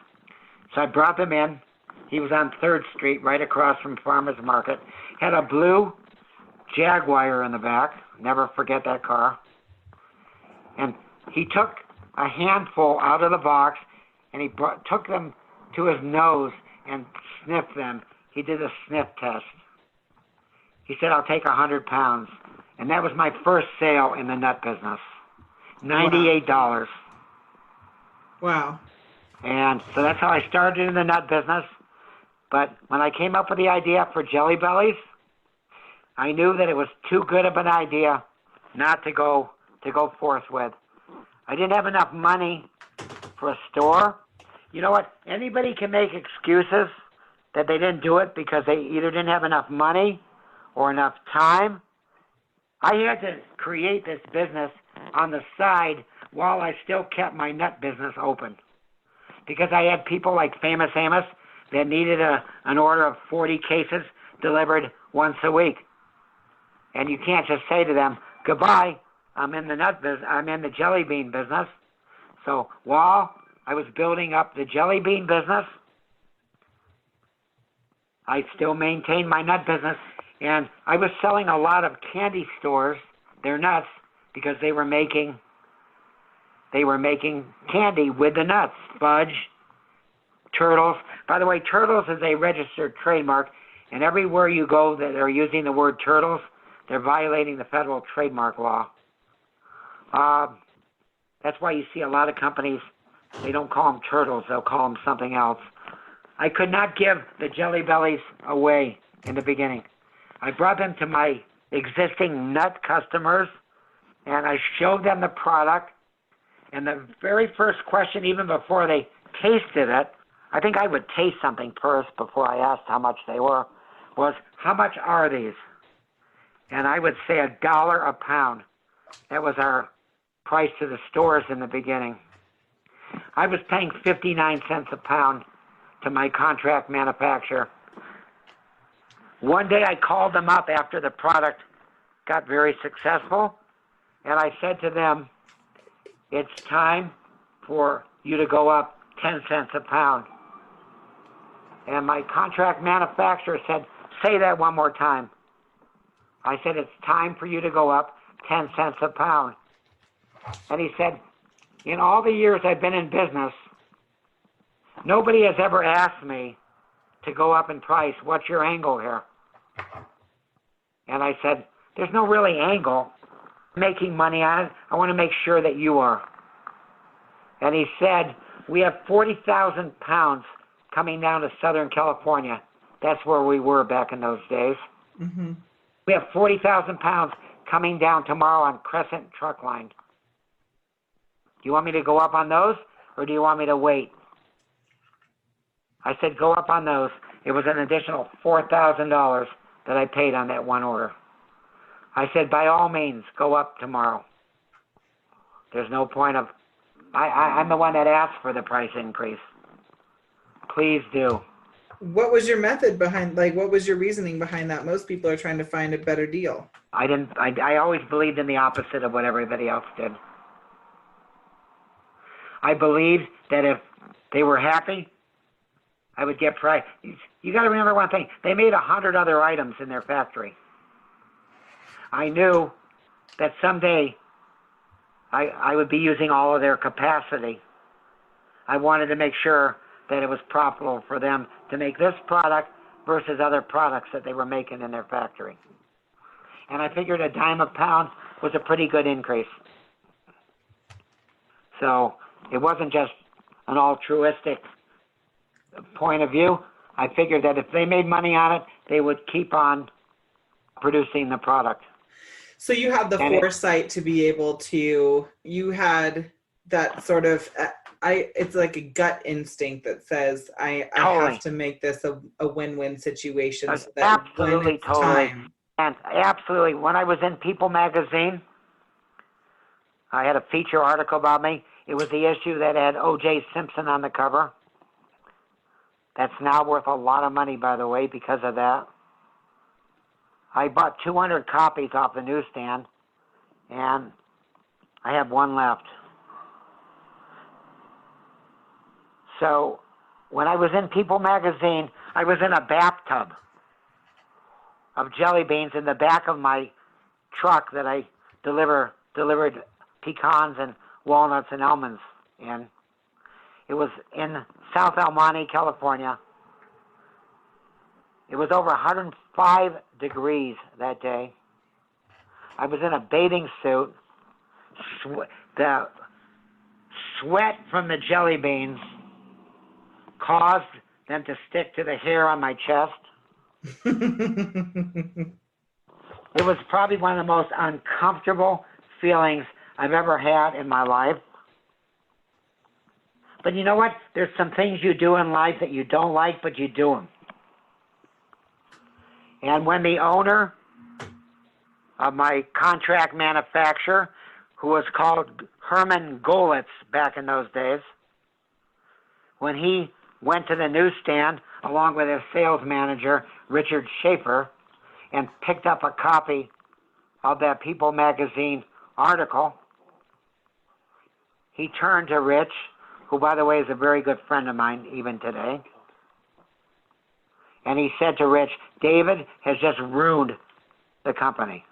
So I brought them in. He was on 3rd Street, right across from Farmer's Market. Had a blue Jaguar in the back. Never forget that car. And he took a handful out of the box, and he took them to his nose and sniffed them. He did a sniff test. He said, I'll take 100 pounds. And that was my first sale in the nut business. $98. Wow. And so that's how I started in the nut business. But when I came up with the idea for Jelly Bellies, I knew that it was too good of an idea not to go forth with. I didn't have enough money for a store. You know what? Anybody can make excuses that they didn't do it because they either didn't have enough money or enough time. I had to create this business on the side while I still kept my nut business open. Because I had people like Famous Amos that needed an order of 40 cases delivered once a week. And you can't just say to them, goodbye, I'm in the nut business, I'm in the jelly bean business. So while I was building up the jelly bean business, I still maintained my nut business. And I was selling a lot of candy stores their nuts because they were making candy with the nuts, fudge, turtles. By the way, turtles is a registered trademark, and everywhere you go that are using the word turtles, they're violating the federal trademark law. That's why you see a lot of companies, they don't call them turtles, they'll call them something else. I could not give the Jelly Bellies away in the beginning. I brought them to my existing nut customers, and I showed them the product. And the very first question, even before they tasted it, I think I would taste something first before I asked how much they were, was, how much are these? And I would say $1 a pound. That was our price to the stores in the beginning. I was paying 59 cents a pound to my contract manufacturer. One day I called them up after the product got very successful, and I said to them, it's time for you to go up 10 cents a pound. And my contract manufacturer said, say that one more time. I said, it's time for you to go up 10 cents a pound. And he said, in all the years I've been in business, nobody has ever asked me to go up in price. What's your angle here? And I said, there's no really angle. Making money on it. I want to make sure that you are. And he said, we have 40,000 pounds coming down to Southern California. That's where we were back in those days. Mm-hmm. We have 40,000 pounds coming down tomorrow on Crescent Truck Line. Do you want me to go up on those, or do you want me to wait? I said, go up on those. It was an additional $4,000 that I paid on that one order. I said, by all means, go up tomorrow. There's no point of, I'm the one that asked for the price increase. Please do. What was your method behind, what was your reasoning behind that? Most people are trying to find a better deal. I always believed in the opposite of what everybody else did. I believed that if they were happy, I would get price. You got to remember one thing. They made 100 other items in their factory. I knew that someday I would be using all of their capacity. I wanted to make sure that it was profitable for them to make this product versus other products that they were making in their factory. And I figured a dime a pound was a pretty good increase. So it wasn't just an altruistic point of view. I figured that if they made money on it, they would keep on producing the product. So you had the foresight to be able to, you had that sort of, it's like a gut instinct that says, I have to make this a win-win situation. So that absolutely, totally. And absolutely, when I was in People magazine, I had a feature article about me. It was the issue that had O.J. Simpson on the cover. That's now worth a lot of money, by the way, because of that. I bought 200 copies off the newsstand, and I have one left. So when I was in People magazine, I was in a bathtub of jelly beans in the back of my truck that I delivered pecans and walnuts and almonds in. It was in South El Monte, California. It was over 105 degrees that day. I was in a bathing suit. The sweat from the jelly beans caused them to stick to the hair on my chest. It was probably one of the most uncomfortable feelings I've ever had in my life. But you know what? There's some things you do in life that you don't like, but you do them. And when the owner of my contract manufacturer, who was called Herman Golitz back in those days, when he went to the newsstand along with his sales manager, Richard Schaefer, and picked up a copy of that People magazine article, he turned to Rich, who, by the way, is a very good friend of mine even today, and he said to Rich, David has just ruined the company.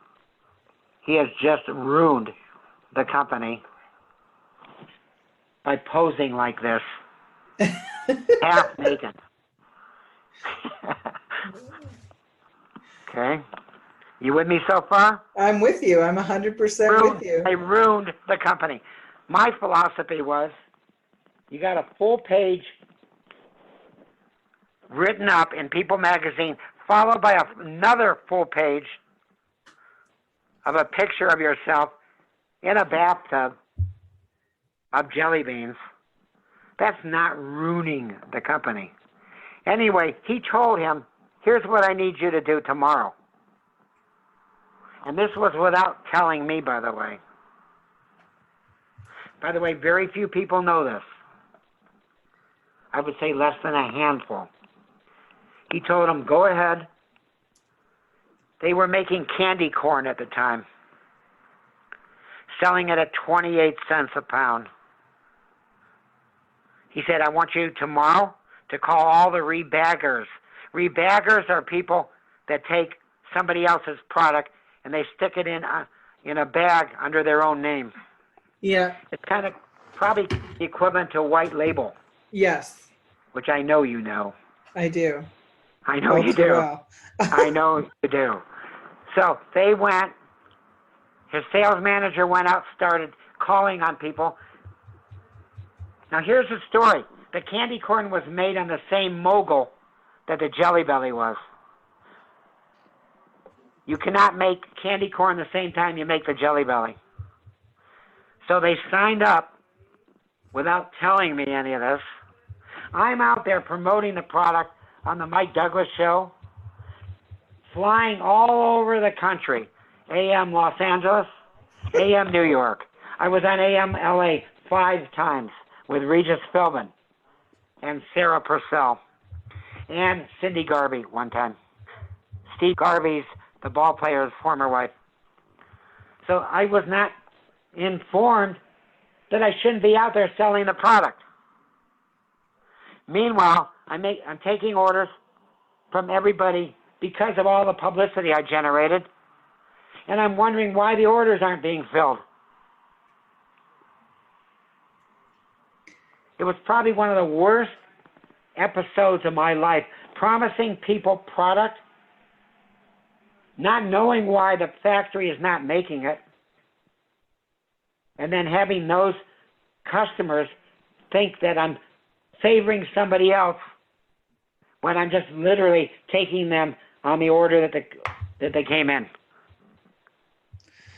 He has just ruined the company by posing like this, half naked. Okay? You with me so far? I'm with you. I'm 100% with you. I ruined the company. My philosophy was, you got a full page written up in People magazine, followed by another full page of a picture of yourself in a bathtub of jelly beans. That's not ruining the company. Anyway, he told him, here's what I need you to do tomorrow. And this was without telling me, by the way. By the way, very few people know this. I would say less than a handful. He told him, go ahead. They were making candy corn at the time, selling it at 28 cents a pound. He said, I want you tomorrow to call all the rebaggers. Rebaggers are people that take somebody else's product and they stick it in a bag under their own name. Yeah. It's kind of probably the equivalent to a white label. Yes. Which I know you know. I do. I know you do. Well. I know you do. So they went, his sales manager went out, started calling on people. Now here's the story. The candy corn was made on the same mogul that the Jelly Belly was. You cannot make candy corn the same time you make the Jelly Belly. So they signed up without telling me any of this. I'm out there promoting the product on the Mike Douglas show, flying all over the country. AM Los Angeles, AM New York. I was on AM LA 5 times with Regis Philbin and Sarah Purcell and Cindy Garvey one time. Steve Garvey's, the ball player's former wife. So I was not informed that I shouldn't be out there selling the product. Meanwhile, I'm taking orders from everybody because of all the publicity I generated, and I'm wondering why the orders aren't being filled. It was probably one of the worst episodes of my life, promising people product, not knowing why the factory is not making it, and then having those customers think that I'm favoring somebody else when I'm just literally taking them on the order that they came in.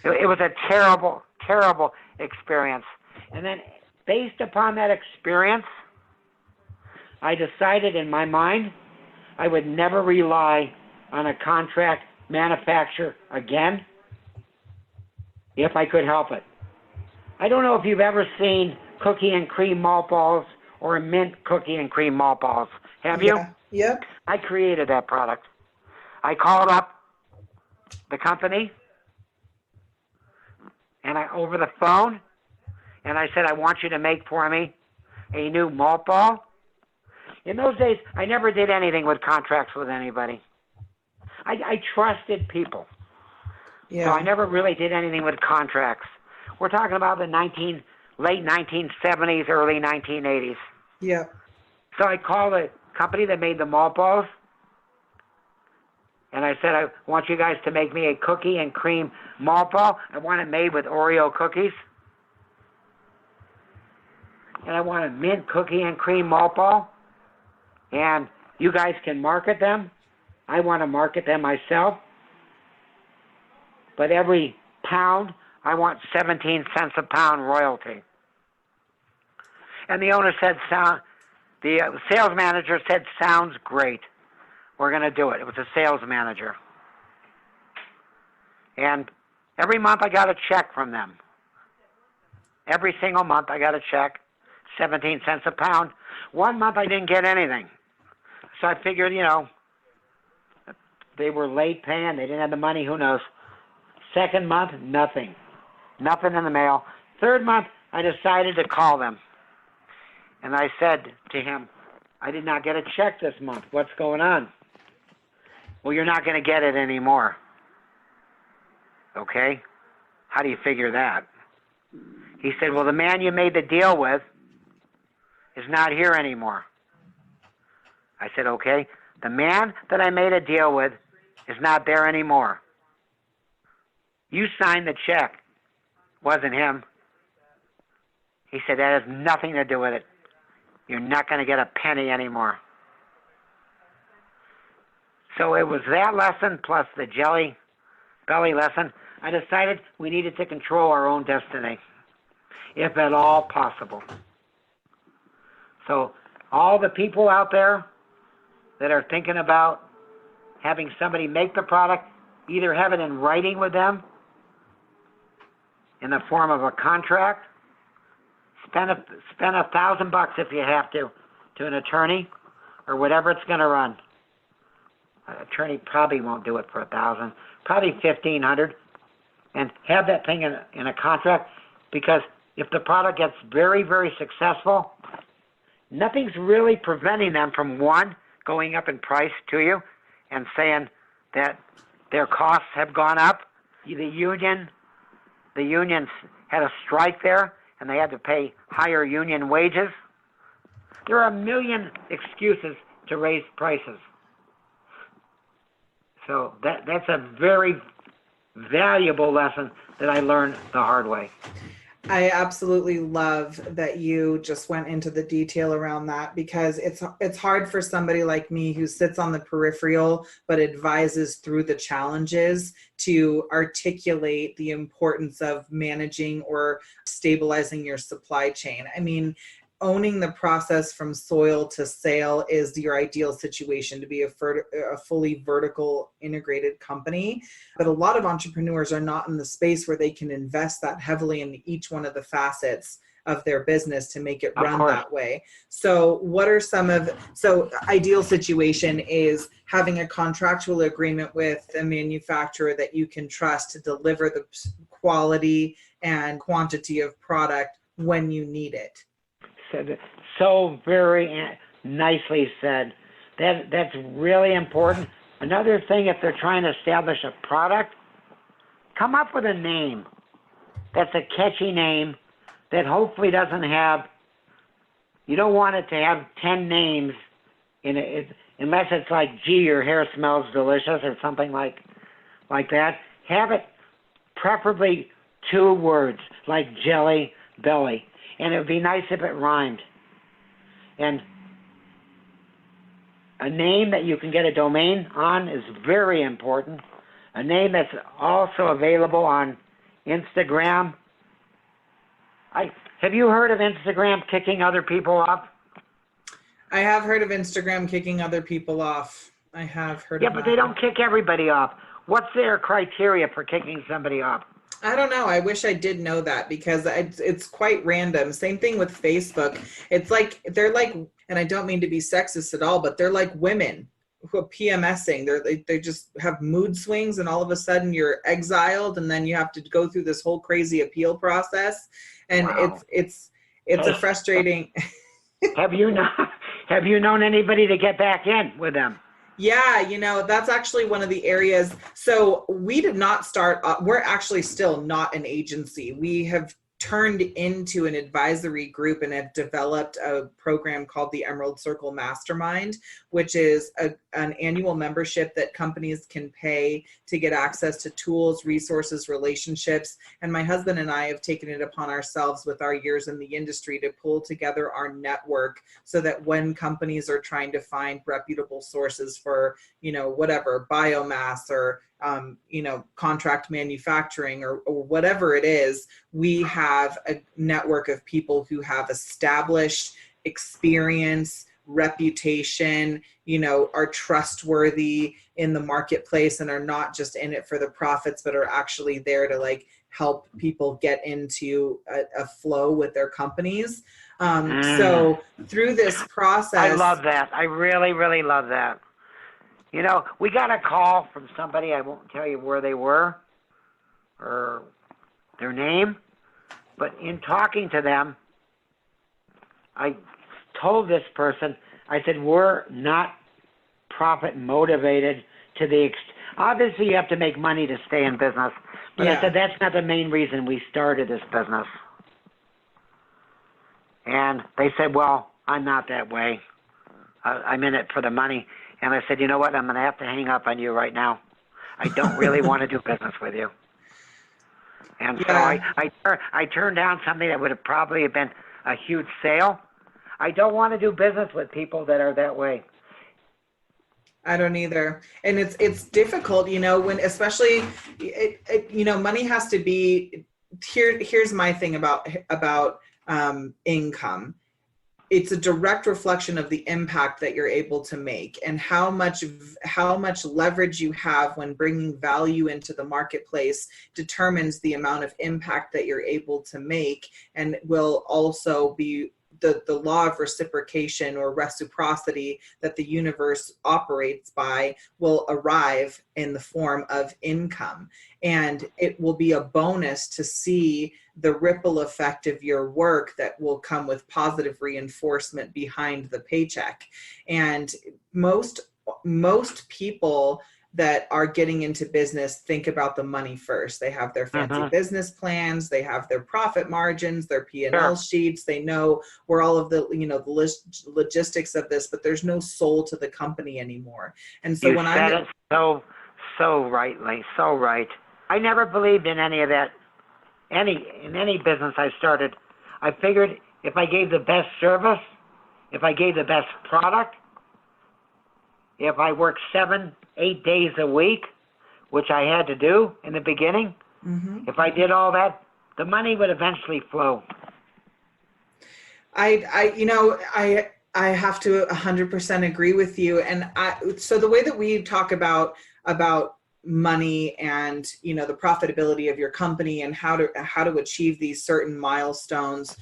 It was a terrible, terrible experience. And then based upon that experience, I decided in my mind I would never rely on a contract manufacturer again if I could help it. I don't know if you've ever seen cookie and cream malt balls or mint cookie and cream malt balls. Have you? Yeah. Yep. I created that product. I called up the company and over the phone, and I said, I want you to make for me a new malt ball. In those days, I never did anything with contracts with anybody. I trusted people. Yeah. So I never really did anything with contracts. We're talking about the late 1970s, early 1980s. Yeah. So I called a company that made the malt balls, and I said, I want you guys to make me a cookie and cream malt ball. I want it made with Oreo cookies. And I want a mint cookie and cream malt ball. And you guys can market them. I want to market them myself. But every pound, I want 17 cents a pound royalty. And the owner said, the sales manager said, sounds great. We're going to do it. It was a sales manager. And every month I got a check from them. Every single month I got a check, 17 cents a pound. One month I didn't get anything. So I figured, they were late paying. They didn't have the money. Who knows? Second month, nothing. Nothing in the mail. Third month, I decided to call them. And I said to him, I did not get a check this month. What's going on? Well, you're not going to get it anymore. Okay? How do you figure that? He said, well, the man you made the deal with is not here anymore. I said, okay. The man that I made a deal with is not there anymore. You signed the check. Wasn't him. He said, that has nothing to do with it. You're not going to get a penny anymore. So it was that lesson plus the jelly belly lesson. I decided we needed to control our own destiny, if at all possible. So all the people out there that are thinking about having somebody make the product, either have it in writing with them in the form of a contract, spend $1,000 if you have to an attorney or whatever it's going to run. An attorney probably won't do it for $1,000, probably $1,500, and have that thing in a contract, because if the product gets very, very successful, nothing's really preventing them from, one, going up in price to you and saying that their costs have gone up. The unions had a strike there, and they had to pay higher union wages. There are a million excuses to raise prices. So that's a very valuable lesson that I learned the hard way. I absolutely love that you just went into the detail around that, because it's hard for somebody like me who sits on the peripheral but advises through the challenges to articulate the importance of managing or stabilizing your supply chain. I mean, owning the process from soil to sale is your ideal situation to be a fully vertical integrated company. But a lot of entrepreneurs are not in the space where they can invest that heavily in each one of the facets of their business to make it run that way. So what are ideal situation is having a contractual agreement with a manufacturer that you can trust to deliver the quality and quantity of product when you need it. So very nicely said. That's really important. Another thing, if they're trying to establish a product, come up with a name that's a catchy name that hopefully doesn't have, you don't want it to have 10 names in it, unless it's like, gee, your hair smells delicious or something like that. Have it preferably 2 words, like jelly belly. And it would be nice if it rhymed. And a name that you can get a domain on is very important. A name that's also available on Instagram. Have you heard of Instagram kicking other people off? I have heard of Instagram kicking other people off. I have heard of that. Yeah, but they don't kick everybody off. What's their criteria for kicking somebody off? I don't know. I wish I did know that, because it's quite random. Same thing with Facebook. It's like, they're like, and I don't mean to be sexist at all, but they're like women who are PMSing. They just have mood swings, and all of a sudden you're exiled, and then you have to go through this whole crazy appeal process. And wow. it's a frustrating. Have you known anybody to get back in with them? Yeah, that's actually one of the areas. So we did not start, we're actually still not an agency. We have turned into an advisory group and have developed a program called the Emerald Circle Mastermind, which is an annual membership that companies can pay to get access to tools, resources, relationships. And my husband and I have taken it upon ourselves with our years in the industry to pull together our network so that when companies are trying to find reputable sources for, whatever, biomass or contract manufacturing or whatever it is, we have a network of people who have established experience, reputation, are trustworthy in the marketplace and are not just in it for the profits, but are actually there to help people get into a flow with their companies. So through this process, I love that. I really, really love that. We got a call from somebody, I won't tell you where they were or their name, but in talking to them, I told this person, I said, we're not profit motivated to the obviously you have to make money to stay in business, but I said, that's not the main reason we started this business. And they said, well, I'm not that way. I'm in it for the money. And I said, you know what? I'm going to have to hang up on you right now. I don't really want to do business with you. And so I turned down something that would have probably been a huge sale. I don't want to do business with people that are that way. I don't either. And it's difficult, when especially, money has to be here's my thing about income. It's a direct reflection of the impact that you're able to make and how much leverage you have when bringing value into the marketplace determines the amount of impact that you're able to make, and will also be the law of reciprocation or reciprocity that the universe operates by will arrive in the form of income. And it will be a bonus to see the ripple effect of your work that will come with positive reinforcement behind the paycheck. And most people that are getting into business think about the money first. They have their fancy business plans, they have their profit margins, their P&L sheets, they know where all of the, the logistics of this, but there's no soul to the company anymore. And so when I said it so rightly, so right. I never believed in any of that. In any business I started, I figured if I gave the best service, if I gave the best product, if I worked 7-8 days a week, which I had to do in the beginning, if I did all that, the money would eventually flow. I have to 100% agree with you. And so the way that we talk about money and, the profitability of your company and how to achieve these certain milestones,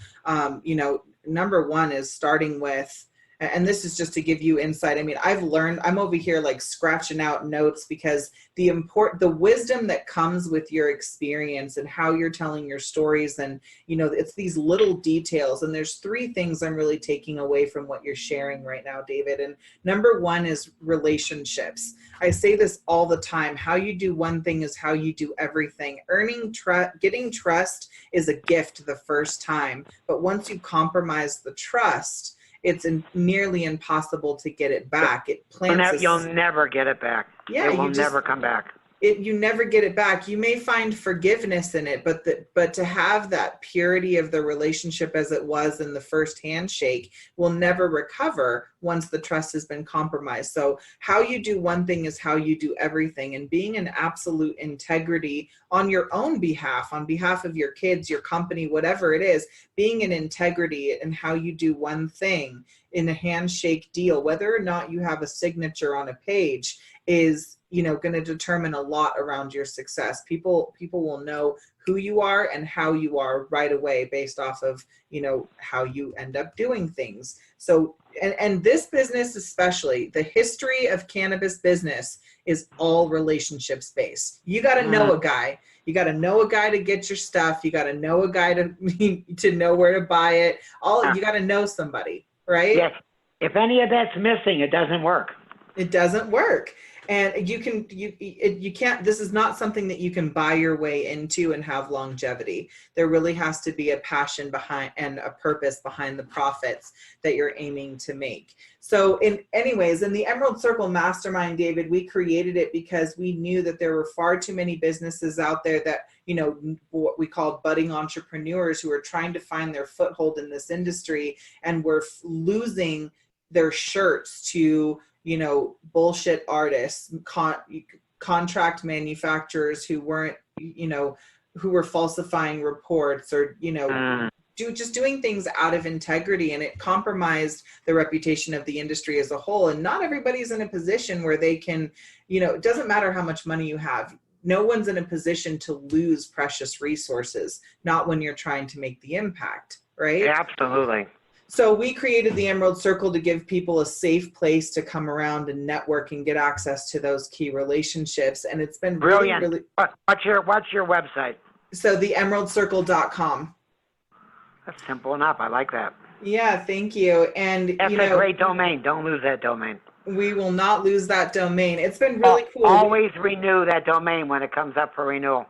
number one is starting with, and this is just to give you insight. I mean, I'm over here scratching out notes because the wisdom that comes with your experience and how you're telling your stories, and, it's these little details. And there's 3 things I'm really taking away from what you're sharing right now, David. And number one is relationships. I say this all the time. How you do one thing is how you do everything. Getting trust is a gift the first time, but once you compromise the trust, it's nearly impossible to get it back. It plants. You'll never get it back. Yeah, it will never come back. You never get it back. You may find forgiveness in it, but to have that purity of the relationship as it was in the first handshake will never recover once the trust has been compromised. So how you do one thing is how you do everything, and being in absolute integrity on your own behalf, on behalf of your kids, your company, whatever it is, being in integrity in how you do one thing in a handshake deal, whether or not you have a signature on a page, is going to determine a lot around your success. People will know who you are and how you are right away based off of how you end up doing things. So and this business, especially the history of cannabis business, is all relationships based. You got to know a guy. You got to know a guy to get your stuff. You got to know a guy to know where to buy it. You got to know somebody, right? Yes. If any of that's missing, it doesn't work. It doesn't work. And you can't, this is not something that you can buy your way into and have longevity. There really has to be a passion behind and a purpose behind the profits that you're aiming to make. So anyways, in the Emerald Circle Mastermind, David, we created it because we knew that there were far too many businesses out there that, you know, what we call budding entrepreneurs who are trying to find their foothold in this industry, and were losing their shirts to, you know, bullshit artists, contract manufacturers who weren't, you know, who were falsifying reports, or, you know, just doing things out of integrity, and it compromised the reputation of the industry as a whole. And not everybody's in a position where they can, you know, it doesn't matter how much money you have. No one's in a position to lose precious resources, not when you're trying to make the impact, right? Absolutely. So we created the Emerald Circle to give people a safe place to come around and network and get access to those key relationships. And it's been brilliant. Really, what's your website? So theemeraldcircle.com. That's simple enough. I like that. Yeah, thank you. And that's you know, a great domain. Don't lose that domain. We will not lose that domain. It's been really cool. Always renew that domain when it comes up for renewal.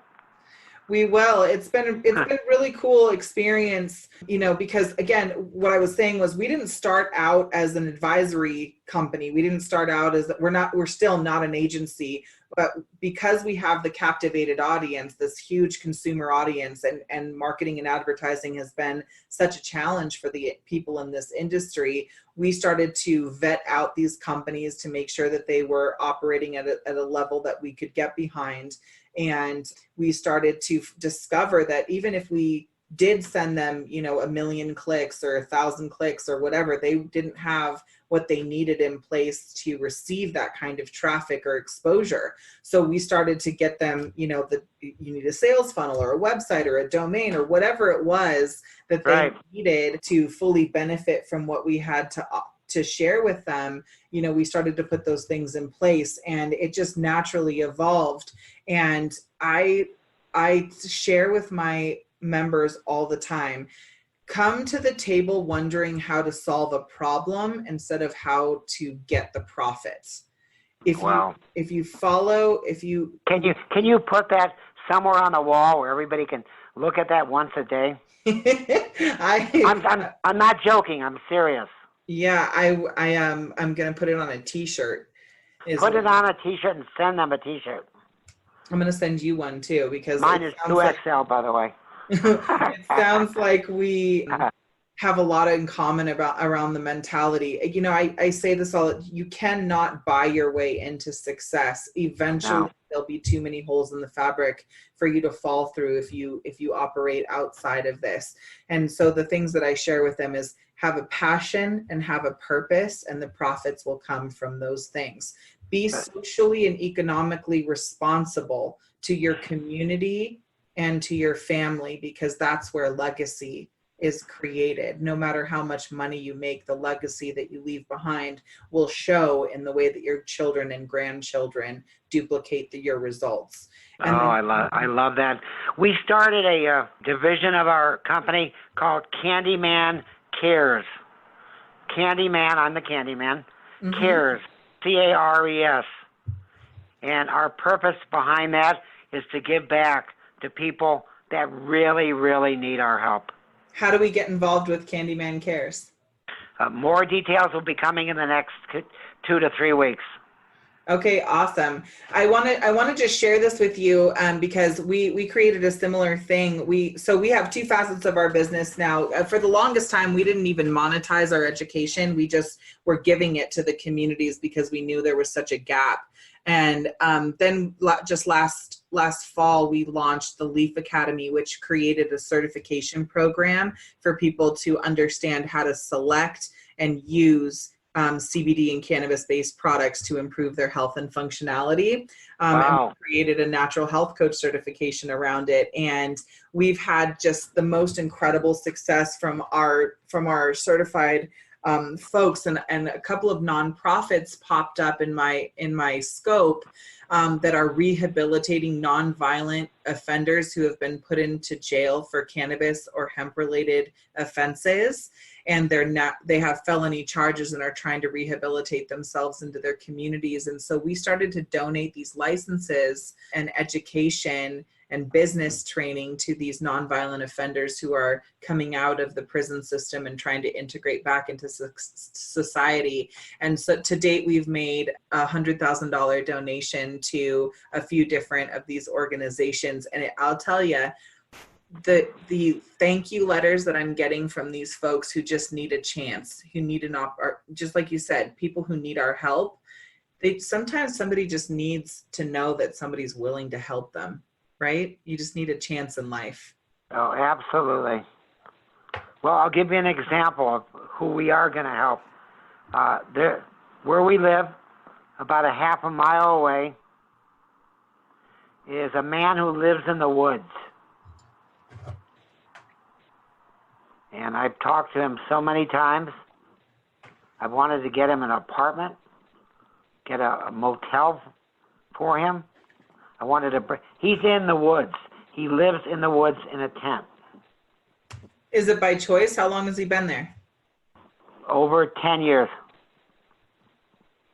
We will. It's been really cool experience, you know, because again, what I was saying was we didn't start out as an advisory company. We didn't start out as, we're still not an agency, but because we have the captivated audience, this huge consumer audience, and marketing and advertising has been such a challenge for the people in this industry, we started to vet out these companies to make sure that they were operating at a level that we could get behind. And we started to discover that even if we did send them, you know, 1 million clicks or 1,000 clicks or whatever, they didn't have what they needed in place to receive that kind of traffic or exposure. So we started to get them, you know, you need a sales funnel or a website or a domain or whatever it was that they needed to fully benefit from what we had to share with them. You know, we started to put those things in place, and it just naturally evolved. And I share with my members all the time, come to the table wondering how to solve a problem instead of how to get the profits. Can you put that somewhere on the wall where everybody can look at that once a day? I'm not joking. I'm serious. Yeah, I'm gonna put it on a T-shirt. Put it on a T-shirt and send them a T-shirt. I'm gonna send you one too, because mine is 2XL, by the way. It sounds like we have a lot in common around the mentality. You know, I say this you cannot buy your way into success. Eventually, there'll be too many holes in the fabric for you to fall through if you operate outside of this. And so the things that I share with them is have a passion and have a purpose, and the profits will come from those things. Be socially and economically responsible to your community and to your family, because that's where legacy is created. No matter how much money you make, the legacy that you leave behind will show in the way that your children and grandchildren duplicate your results. And I love that. We started a division of our company called Candyman Cares. Candyman, I'm the Candyman. Cares, C-A-R-E-S. And our purpose behind that is to give back to people that really, really need our help. How do we get involved with Candyman Cares? More details will be coming in the next 2 to 3 weeks. Okay, awesome. I want to just share this with you because we created a similar thing. We have 2 facets of our business now. For the longest time, we didn't even monetize our education. We just were giving it to the communities because we knew there was such a gap. And then just last fall, we launched the Leaf Academy, which created a certification program for people to understand how to select and use CBD and cannabis-based products to improve their health and functionality. And we created a natural health coach certification around it. And we've had just the most incredible success from our certified folks, and a couple of nonprofits popped up in my scope that are rehabilitating nonviolent offenders who have been put into jail for cannabis or hemp-related offenses, and they have felony charges and are trying to rehabilitate themselves into their communities. And so we started to donate these licenses and education and business training to these nonviolent offenders who are coming out of the prison system and trying to integrate back into society. And so to date, we've made a $100,000 donation to a few different of these organizations. And I'll tell you, the thank you letters that I'm getting from these folks who just need a chance, who need just like you said, people who need our help. Sometimes somebody just needs to know that somebody's willing to help them, right? You just need a chance in life. Oh, absolutely. Well, I'll give you an example of who we are going to help. Where we live, about a half a mile away, is a man who lives in the woods. And I've talked to him so many times. I've wanted to get him an apartment, get a motel for him. He's in the woods. He lives in the woods in a tent. Is it by choice? How long has he been there? Over 10 years.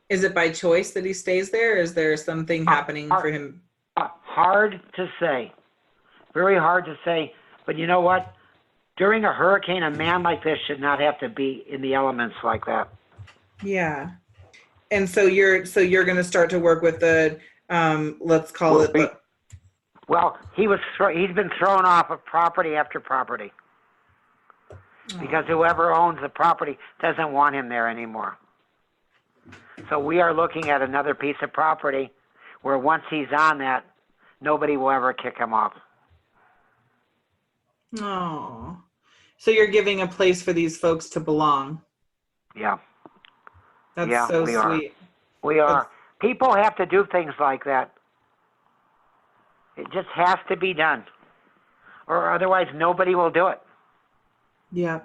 Is it by choice that he stays there, or is there something happening for him? Hard to say. Very hard to say. But you know what? During a hurricane, a man like this should not have to be in the elements like that. Yeah. And so you're going to start to work with the, let's call it. Well, he's been thrown off of property after property because whoever owns the property doesn't want him there anymore. So we are looking at another piece of property where once he's on that, nobody will ever kick him off. Oh. So you're giving a place for these folks to belong. Yeah. That's so sweet. We are. People have to do things like that. It just has to be done. Or otherwise nobody will do it. Yeah.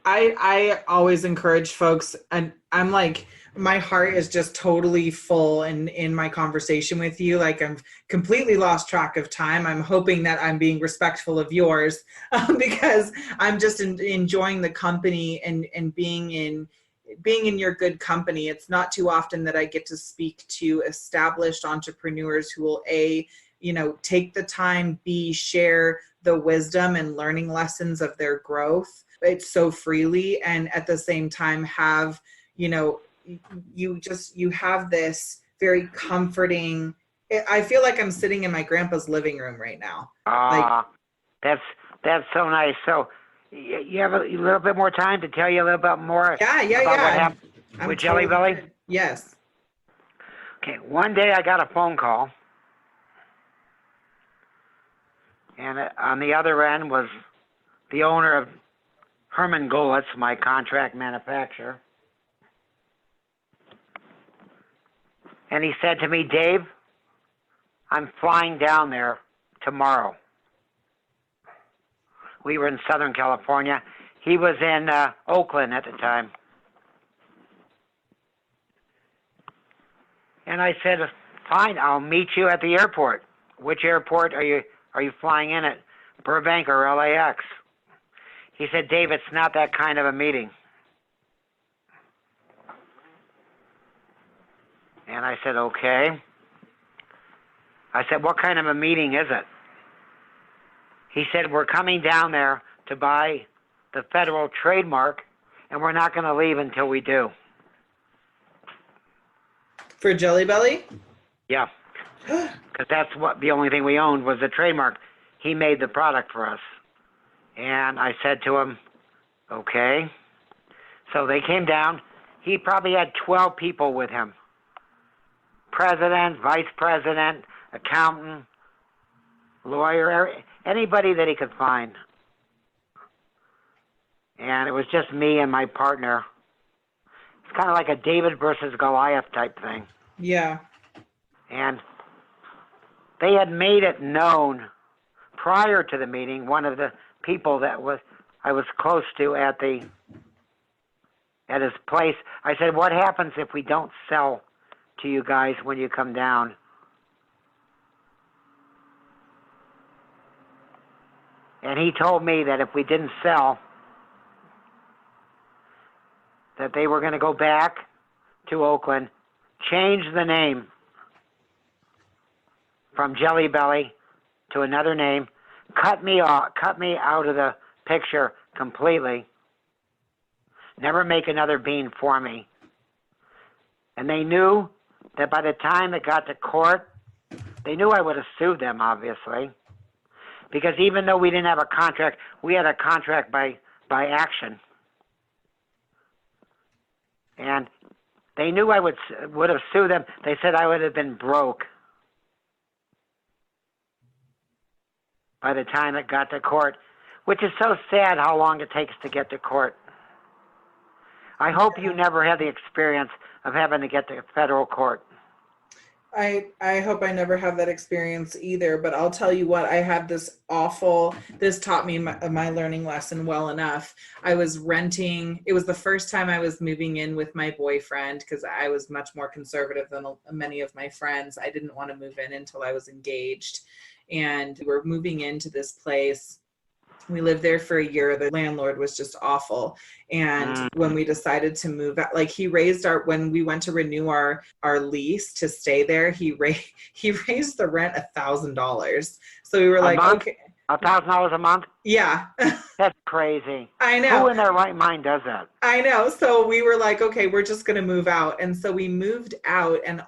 I always encourage folks, and I'm like, my heart is just totally full in my conversation with you. Like, I'm completely lost track of time. I'm hoping that I'm being respectful of yours because I'm just enjoying the company and being in your good company. It's not too often that I get to speak to established entrepreneurs who will take the time, share the wisdom and learning lessons of their growth. It's so freely, and at the same time have, you have this very comforting. I feel like I'm sitting in my grandpa's living room right now. That's so nice. So you have a little bit more time to tell you a little bit more about what happened with Jelly Belly? Yes. Okay, one day I got a phone call, and on the other end was the owner of Herman Golitz, my contract manufacturer. And he said to me, Dave, I'm flying down there tomorrow. We were in Southern California. He was in Oakland at the time. And I said, fine, I'll meet you at the airport. Which airport are you flying in at? Burbank or LAX? He said, Dave, it's not that kind of a meeting. And I said, okay. I said, what kind of a meeting is it? He said, we're coming down there to buy the federal trademark, and we're not going to leave until we do. For Jelly Belly? Yeah. Because that's the only thing we owned was the trademark. He made the product for us. And I said to him, okay. So they came down. He probably had 12 people with him. President, vice president, accountant, lawyer, anybody that he could find. And it was just me and my partner. It's kind of like a David versus Goliath type thing. Yeah. And they had made it known prior to the meeting, one of the people that I was close to at his place, I said, what happens if we don't sell to you guys when you come down. And he told me that if we didn't sell, that they were going to go back to Oakland, change the name from Jelly Belly to another name, cut me out of the picture completely, never make another bean for me. And they knew that by the time it got to court, they knew I would have sued them, obviously, because even though we didn't have a contract, we had a contract by action. And they knew I would have sued them. They said I would have been broke by the time it got to court, which is so sad how long it takes to get to court. I hope you never had the experience of having to get to federal court. I hope I never have that experience either, but I'll tell you what, I had this taught me my learning lesson well enough. I was renting, it was the first time I was moving in with my boyfriend because I was much more conservative than many of my friends. I didn't want to move in until I was engaged. And we're moving into this place. We lived there for a year. The landlord was just awful. And when we decided to move out, like when we went to renew our lease to stay there, he raised the rent $1,000. So we were like, okay. $1,000 a month? Yeah. That's crazy. I know. Who in their right mind does that? I know. So we were like, okay, we're just going to move out. And so we moved out, and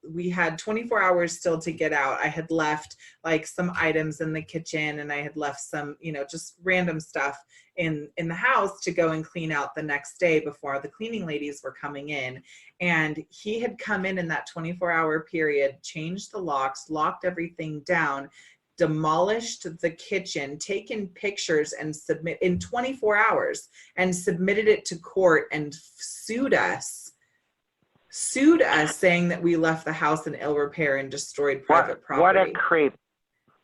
we had 24 hours still to get out. I had left like some items in the kitchen, and I had left some, just random stuff in the house to go and clean out the next day before the cleaning ladies were coming in. And he had come in that 24-hour period, changed the locks, locked everything down, demolished the kitchen, taken pictures and submit in 24 hours and submitted it to court and sued us saying that we left the house in ill repair and destroyed private property. What a creep.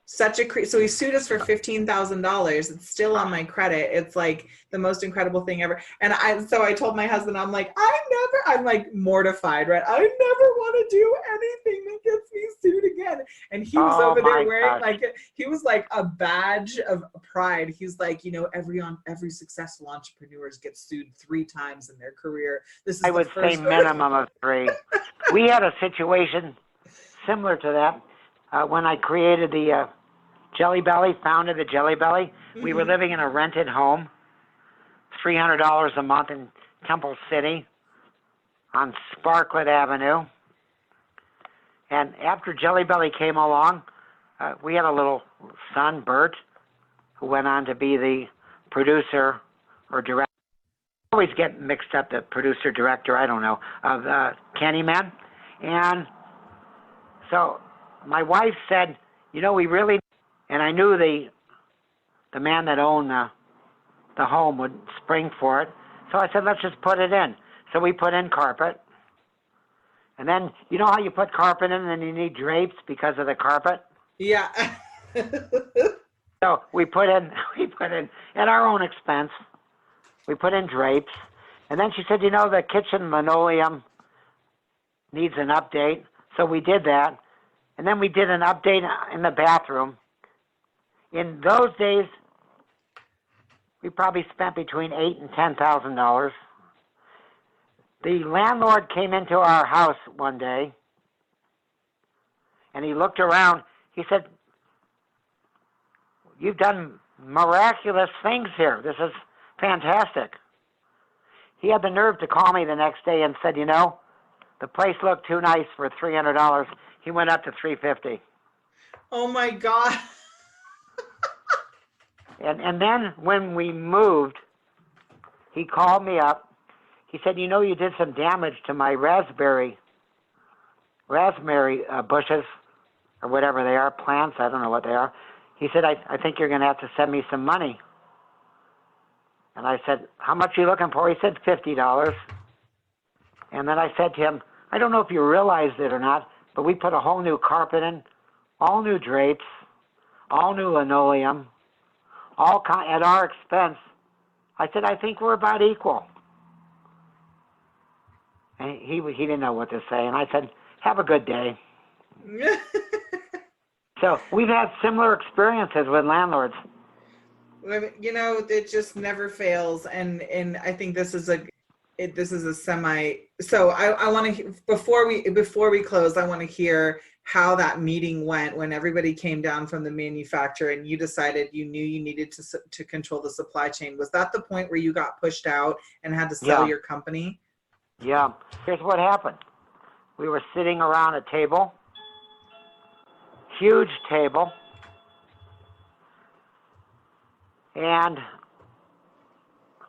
Such a creep. So he sued us for $15,000. It's still on my credit. It's like the most incredible thing ever. And so I told my husband, I'm like, I'm like mortified, right? I never want to do anything that gets me sued again. And he was over there wearing he was like a badge of pride. He's like, every successful entrepreneur gets sued 3 times in their career. I would say minimum of 3. We had a situation similar to that. When I created the Jelly Belly, founded the Jelly Belly, we were living in a rented home, $300 a month in Temple City on Sparklet Avenue. And after Jelly Belly came along, we had a little son, Bert, who went on to be the producer or director. I always get mixed up, the producer, director, I don't know, of Candyman. And so my wife said, we really, and I knew the man that owned the home would spring for it. So I said, let's just put it in. So we put in carpet. And then, you know how you put carpet in and then you need drapes because of the carpet? Yeah. So we put in at our own expense, we put in drapes. And then she said, the kitchen linoleum needs an update. So we did that. And then we did an update in the bathroom. In those days, we probably spent between $8,000 and $10,000. The landlord came into our house one day, and he looked around. He said, "You've done miraculous things here. This is fantastic." He had the nerve to call me the next day and said, the place looked too nice for $300. He went up to $350. Oh my God. And then when we moved, he called me up. He said, you did some damage to my raspberry bushes or whatever they are, plants, I don't know what they are. He said, I think you're going to have to send me some money. And I said, how much are you looking for? He said, $50. And then I said to him, I don't know if you realized it or not, but we put a whole new carpet in, all new drapes, all new linoleum, at our expense. I said, I think we're about equal. And he didn't know what to say. And I said, have a good day. So we've had similar experiences with landlords. You know, it just never fails. And I think this is a semi. So I want to, before we close, I want to hear how that meeting went when everybody came down from the manufacturer and you decided you knew you needed to control the supply chain. Was that the point where you got pushed out and had to sell your company? Yeah. Here's what happened. We were sitting around a table, huge table, and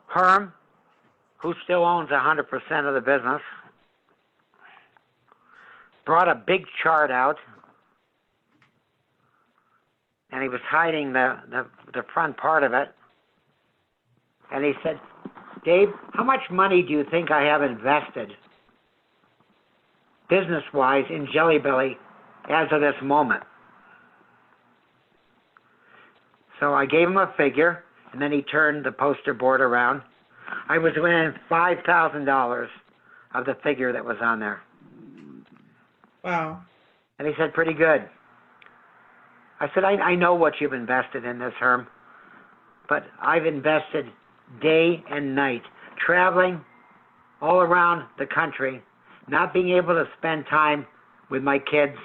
Herm, who still owns 100% of the business, brought a big chart out, and he was hiding the front part of it. And he said, Dave, how much money do you think I have invested business-wise in Jelly Belly as of this moment? So I gave him a figure, and then he turned the poster board around. I was within $5,000 of the figure that was on there. Wow. And he said, pretty good. I said, I know what you've invested in this, Herm, but I've invested day and night, traveling all around the country, not being able to spend time with my kids,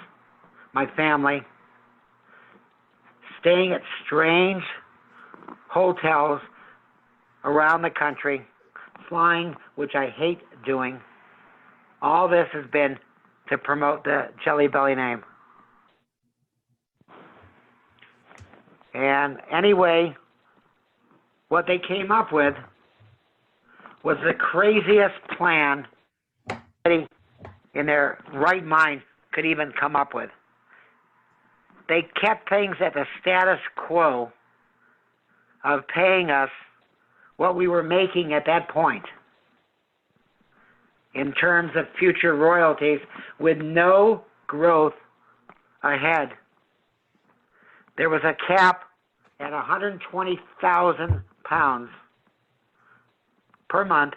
my family, staying at strange hotels around the country, flying, which I hate doing. All this has been to promote the Jelly Belly name. And anyway, what they came up with was the craziest plan anybody in their right mind could even come up with. They kept things at the status quo of paying us what we were making at that point in terms of future royalties with no growth ahead. There was a cap at 120,000 pounds per month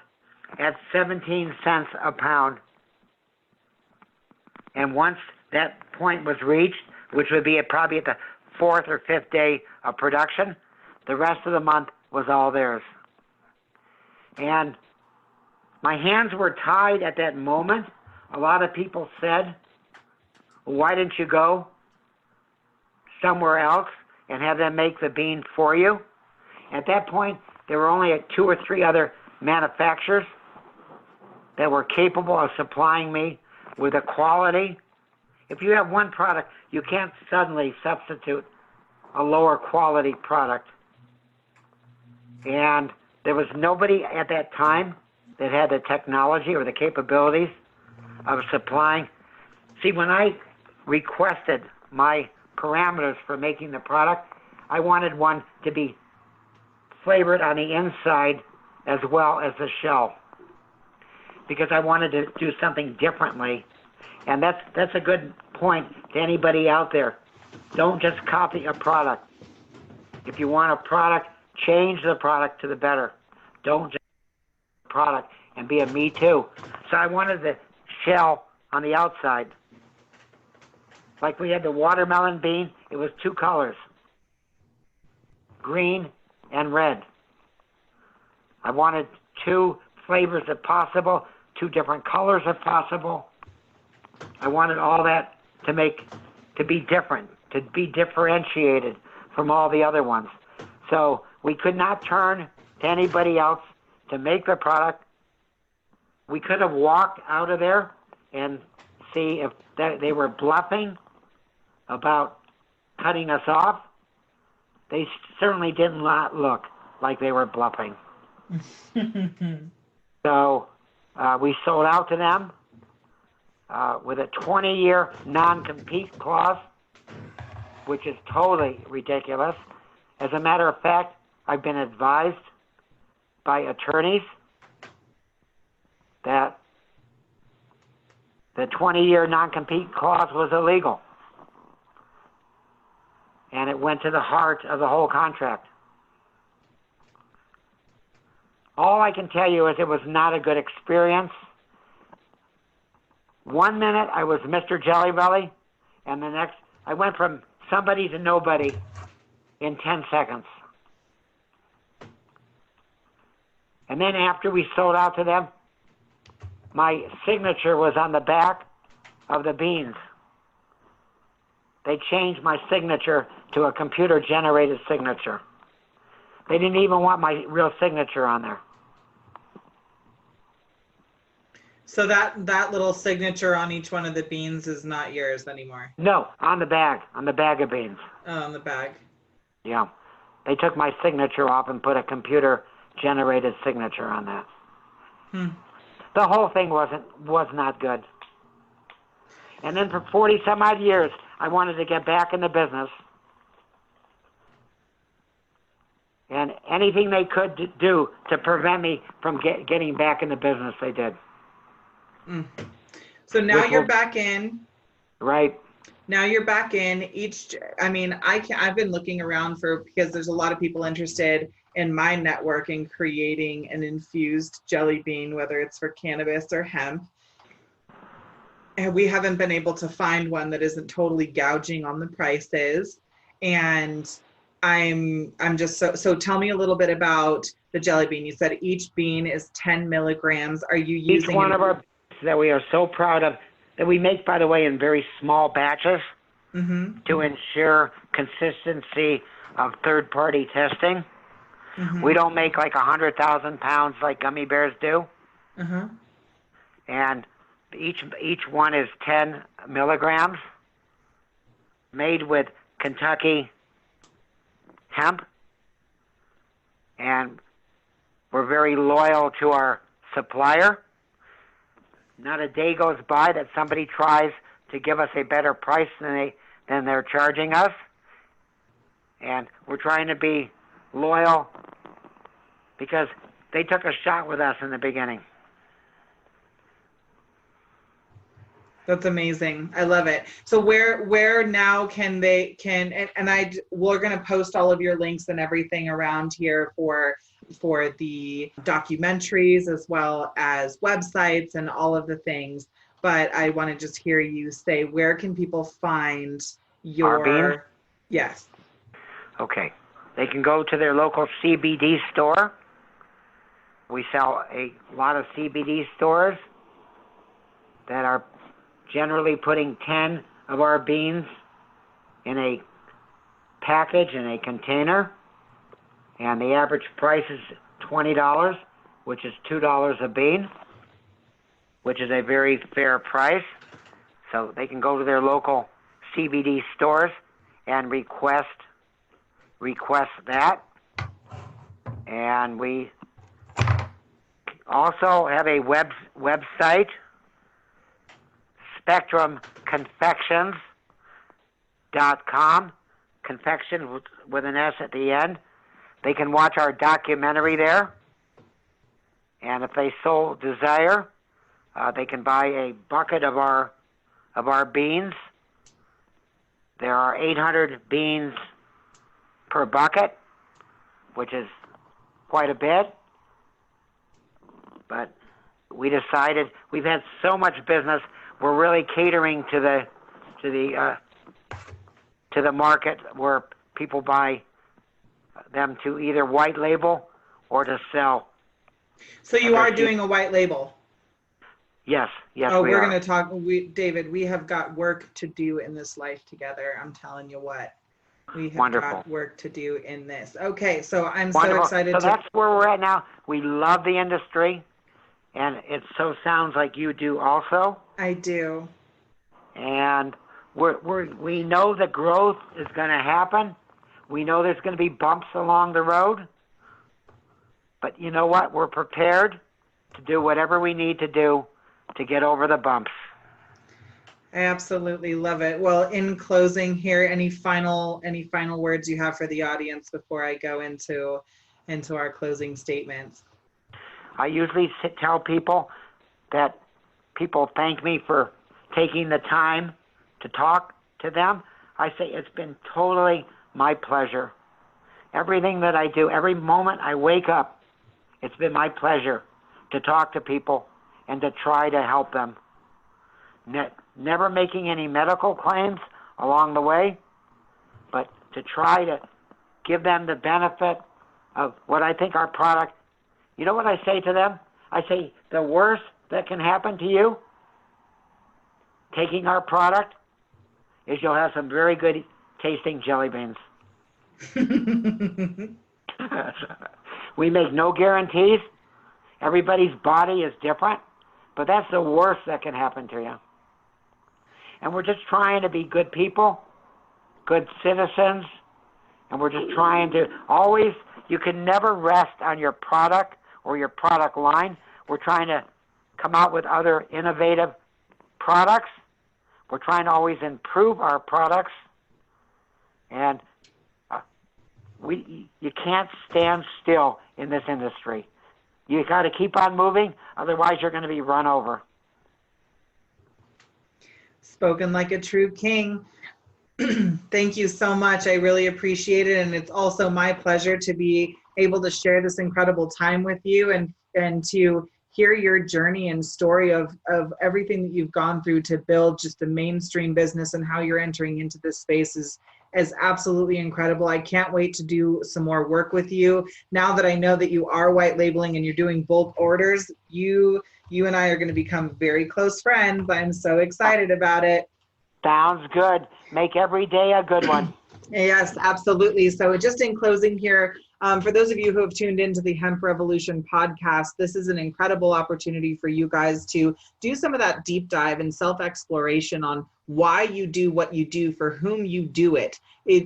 at 17 cents a pound. And once that point was reached, which would be probably at the fourth or fifth day of production, the rest of the month was all theirs. And my hands were tied at that moment. A lot of people said, well, why didn't you go somewhere else and have them make the bean for you? At that point, there were only 2 or 3 other manufacturers that were capable of supplying me with a quality. If you have one product, you can't suddenly substitute a lower quality product. And there was nobody at that time that had the technology or the capabilities of supplying. See, when I requested my parameters for making the product, I wanted one to be flavored on the inside as well as the shell, because I wanted to do something differently. And that's a good point to anybody out there. Don't just copy a product. If you want a product, change the product to the better. Don't just product and be a me too. So I wanted the shell on the outside. Like we had the watermelon bean, it was 2 colors, green and red. I wanted 2 flavors if possible, 2 different colors if possible. I wanted all that to be different, to be differentiated from all the other ones. So we could not turn to anybody else to make the product. We could have walked out of there and see if they were bluffing about cutting us off. They certainly did not look like they were bluffing. So we sold out to them with a 20-year non-compete clause, which is totally ridiculous. As a matter of fact, I've been advised by attorneys that the 20-year non-compete clause was illegal. And it went to the heart of the whole contract. All I can tell you is it was not a good experience. 1 minute I was Mr. Jelly Belly, and the next I went from somebody to nobody in 10 seconds. And then after we sold out to them, my signature was on the back of the beans. They changed my signature to a computer-generated signature. They didn't even want my real signature on there. So that little signature on each one of the beans is not yours anymore? No, on the bag of beans. Oh, on the bag. Yeah. They took my signature off and put a computer-generated signature on that. The whole thing was not good. And then for 40 some odd years, I wanted to get back in the business. And anything they could do to prevent me from getting back in the business, they did. So now you're back in. Right. Now you're back in. I've been looking around because there's a lot of people interested in my network in creating an infused jelly bean, whether it's for cannabis or hemp. And we haven't been able to find one that isn't totally gouging on the prices. And I'm just so tell me a little bit about the jelly bean. You said each bean is 10 milligrams. Are you using each one of our that we are so proud of, that we make, by the way, in very small batches to ensure consistency of third-party testing. We don't make like 100,000 pounds like gummy bears do. And each one is 10 milligrams, made with Kentucky hemp, and we're very loyal to our supplier. Not a day goes by that somebody tries to give us a better price than they're charging us, and we're trying to be loyal because they took a shot with us in the beginning. That's amazing. I love it. So where now can we're going to post all of your links and everything around here for the documentaries as well as websites and all of the things. But I want to just hear you say, where can people find your beans? Yes. Okay. They can go to their local CBD store. We sell a lot of CBD stores that are generally putting 10 of our beans in a package, in a container, and the average price is $20, which is $2 a bean, which is a very fair price. So they can go to their local CBD stores and request that. And we also have a website, SpectrumConfections.com, confection with an S at the end. They can watch our documentary there, and if they so desire, they can buy a bucket of our beans. There are 800 beans per bucket, which is quite a bit. But we decided we've had so much business. We're really catering to the market where people buy them to either white label or to sell. So you are doing a white label? Yes, oh, we're going to talk. David, we have got work to do in this life together. I'm telling you what. We have got work to do in this. Okay, so I'm so excited. So that's where we're at now. We love the industry, and it so sounds like you do also. I do. And we know the growth is going to happen. We know there's going to be bumps along the road. But you know what? We're prepared to do whatever we need to do to get over the bumps. I absolutely love it. Well, in closing here, any final words you have for the audience before I go into our closing statements? I usually tell people that people thank me for taking the time to talk to them. I say it's been totally my pleasure. Everything that I do, every moment I wake up, it's been my pleasure to talk to people and to try to help them. never making any medical claims along the way, but to try to give them the benefit of what I think our product, you know what I say to them? I say the worst that can happen to you taking our product is you'll have some very good tasting jelly beans. We make no guarantees. Everybody's body is different, but that's the worst that can happen to you. And we're just trying to be good people, good citizens, and we're just trying to always, you can never rest on your product or your product line. We're trying to come out with other innovative products. We're trying to always improve our products. And you can't stand still in this industry. You got to keep on moving, otherwise you're going to be run over. Spoken like a true king. Thank you so much. I really appreciate it. And it's also my pleasure to be able to share this incredible time with you and to hear your journey and story of everything that you've gone through to build just a mainstream business, and how you're entering into this space is absolutely incredible. I can't wait to do some more work with you. Now that I know that you are white labeling and you're doing bulk orders, you and I are going to become very close friends. I'm so excited about it. Sounds good. Make every day a good one. Yes, absolutely. So just in closing here, for those of you who have tuned into the Hemp Revolution podcast, this is an incredible opportunity for you guys to do some of that deep dive and self-exploration on why you do what you do, for whom you do it.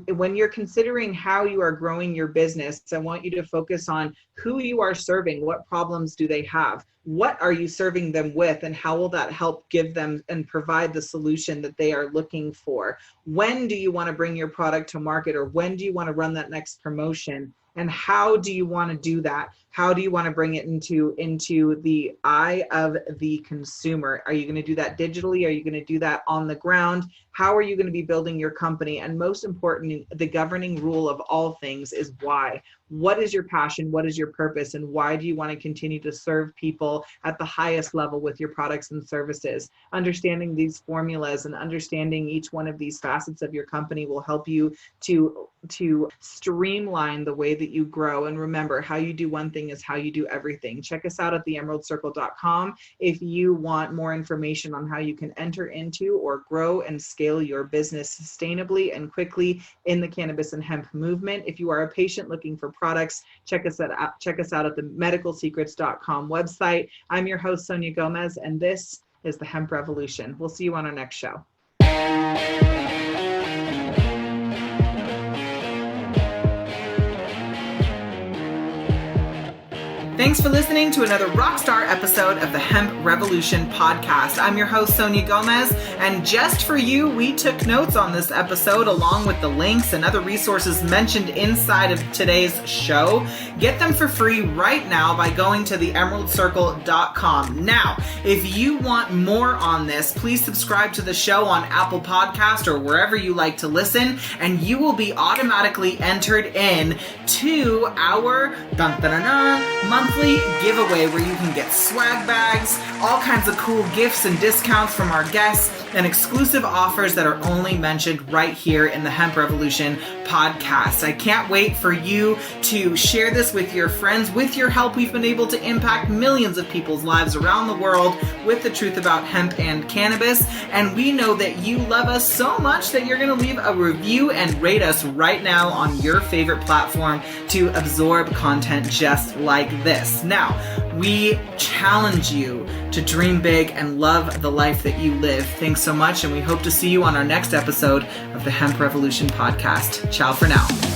When you're considering how you are growing your business, I want you to focus on who you are serving. What problems do they have? What are you serving them with, and how will that help give them and provide the solution that they are looking for? When do you want to bring your product to market, or when do you want to run that next promotion? And how do you want to do that? How do you want to bring it into the eye of the consumer? Are you going to do that digitally? Are you going to do that on the ground? How are you going to be building your company? And most important, the governing rule of all things is why. What is your passion? What is your purpose? And why do you want to continue to serve people at the highest level with your products and services? Understanding these formulas and understanding each one of these facets of your company will help you to streamline the way that you grow. And remember, how you do one thing is how you do everything. Check us out at theemeraldcircle.com if you want more information on how you can enter into or grow and scale your business sustainably and quickly in the cannabis and hemp movement. If you are a patient looking for products, check us out at the medicalsecrets.com website. I'm your host, Sonia Gomez, and this is the Hemp Revolution. We'll see you on our next show. Thanks for listening to another Rockstar episode of the Hemp Revolution podcast. I'm your host, Sonia Gomez, and just for you, we took notes on this episode along with the links and other resources mentioned inside of today's show. Get them for free right now by going to theemeraldcircle.com. Now, if you want more on this, please subscribe to the show on Apple Podcast or wherever you like to listen, and you will be automatically entered in to our monthly giveaway where you can get swag bags, all kinds of cool gifts and discounts from our guests, and exclusive offers that are only mentioned right here in the Hemp Revolution podcast. I can't wait for you to share this with your friends. With your help, we've been able to impact millions of people's lives around the world with the truth about hemp and cannabis. And we know that you love us so much that you're going to leave a review and rate us right now on your favorite platform to absorb content just like this. Now, we challenge you to dream big and love the life that you live. Thanks so much, and we hope to see you on our next episode of the Hemp Revolution podcast. Ciao for now.